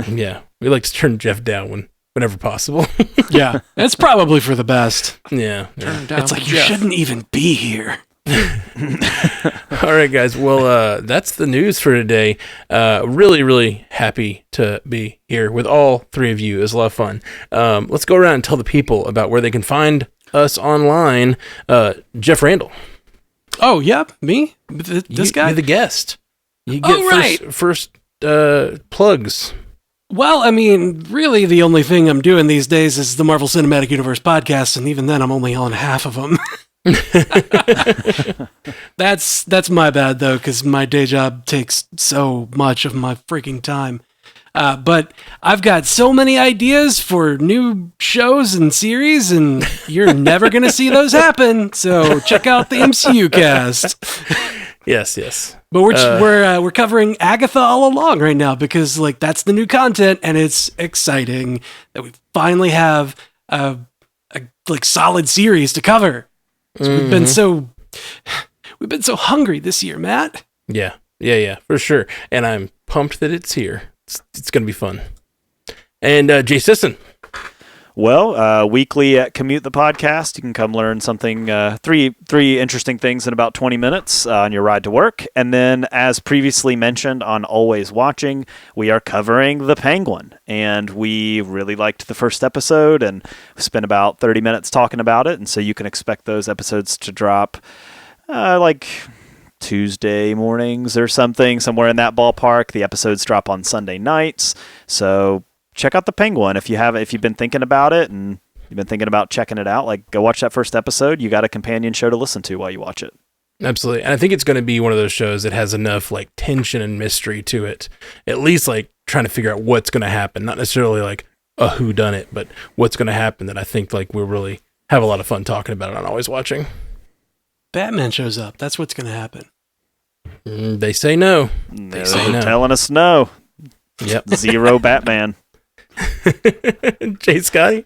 Yeah, we like to turn Jeff down whenever possible. Yeah, it's probably for the best. Yeah. Turn down It's like, you Jeff. shouldn't even be here. All right, guys. Well, that's the news for today. Really, really happy to be here with all three of you. It was a lot of fun. Let's go around and tell the people about where they can find us online. Jeff Randall. Oh, yep, me? This guy? You're the guest. You get first plugs. Well, I mean, really the only thing I'm doing these days is the Marvel Cinematic Universe podcast, and even then I'm only on half of them. That's my bad, though, because my day job takes so much of my freaking time. But I've got so many ideas for new shows and series, and you're never going to see those happen, so check out the MCU cast. Yes. But we're covering Agatha all along right now because like that's the new content, and it's exciting that we finally have a like solid series to cover. So we've been so hungry this year, Matt. Yeah, for sure. And I'm pumped that it's here. It's gonna be fun. And Jay Sisson. Well, weekly at Commute the Podcast, you can come learn something, three interesting things in about 20 minutes on your ride to work. And then, as previously mentioned on Always Watching, we are covering The Penguin. And we really liked the first episode and spent about 30 minutes talking about it. And so you can expect those episodes to drop like Tuesday mornings or something, somewhere in that ballpark. The episodes drop on Sunday nights. So check out The Penguin if you've been thinking about it and you've been thinking about checking it out. Like, go watch that first episode. You got a companion show to listen to while you watch it. Absolutely. And I think it's going to be one of those shows that has enough like tension and mystery to it. At least like trying to figure out what's going to happen. Not necessarily like a whodunit, but what's going to happen that I think like we'll really have a lot of fun talking about it on Always Watching. Batman shows up. That's what's going to happen. They say no. They say no. Telling us no. Yep. Zero Batman. Jay Scotty?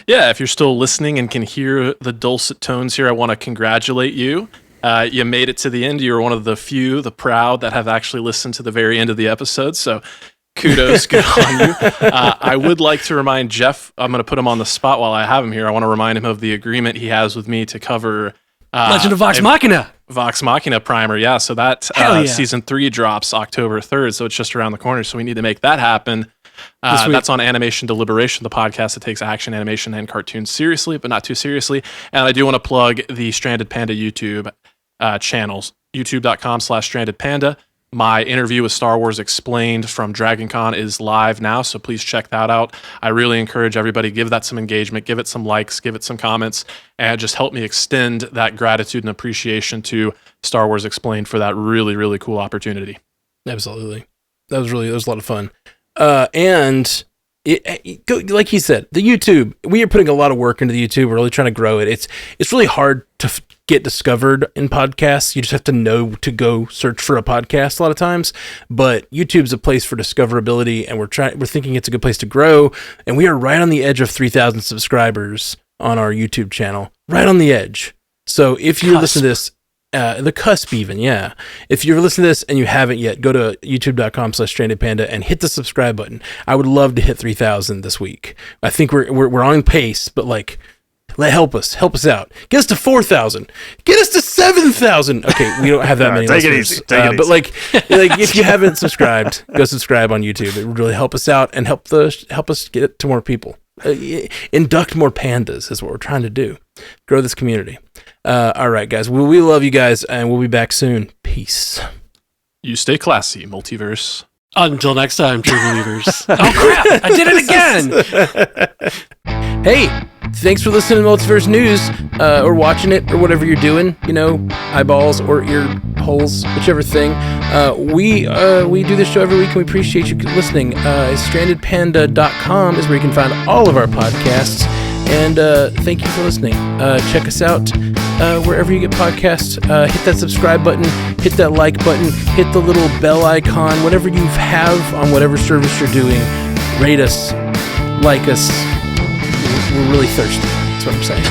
Yeah, if you're still listening and can hear the dulcet tones here, I want to congratulate you. You made it to the end. You were one of the few, the proud, that have actually listened to the very end of the episode. So kudos, good on you. I would like to remind Jeff, I'm going to put him on the spot while I have him here. I want to remind him of the agreement he has with me to cover Legend of Vox Machina. Vox Machina primer, yeah. So that season 3 drops October 3rd, so it's just around the corner. So we need to make that happen. That's on Animation Deliberation, the podcast that takes action, animation, and cartoons seriously, but not too seriously. And I do want to plug the Stranded Panda YouTube channels, youtube.com/strandedpanda. My interview with Star Wars Explained from DragonCon is live now, so please check that out. I really encourage everybody, give that some engagement, give it some likes, give it some comments, and just help me extend that gratitude and appreciation to Star Wars Explained for that really, really cool opportunity. Absolutely. That was a lot of fun. And like he said, the YouTube, we are putting a lot of work into the YouTube. We're really trying to grow it. It's really hard to get discovered in podcasts. You just have to know to go search for a podcast a lot of times, but YouTube's a place for discoverability, and we're thinking it's a good place to grow. And we are right on the edge of 3,000 subscribers on our YouTube channel, right on the edge. So if you listen to this, the cusp even, yeah. If you're listening to this and you haven't yet, go to youtube.com/strandedpanda and hit the subscribe button. I would love to hit 3,000 this week. I think we're on pace, but like, help us out. Get us to 4,000. Get us to 7,000. Okay, we don't have that many listeners. Take it easy. But like if you haven't subscribed, go subscribe on YouTube. It would really help us out and help us get it to more people. Induct more pandas is what we're trying to do. Grow this community. All right, guys. We love you guys, and we'll be back soon. Peace. You stay classy, Multiverse. Until next time, true believers. Oh, crap. I did it again. Hey, thanks for listening to Multiverse News, or watching it, or whatever you're doing. You know, eyeballs or ear holes, whichever thing. We do this show every week, and we appreciate you listening. Strandedpanda.com is where you can find all of our podcasts. And thank you for listening. Check us out wherever you get podcasts. Hit that subscribe button, hit that like button, hit the little bell icon, whatever you have on whatever service you're doing. Rate us, like us. We're really thirsty. That's what I'm saying.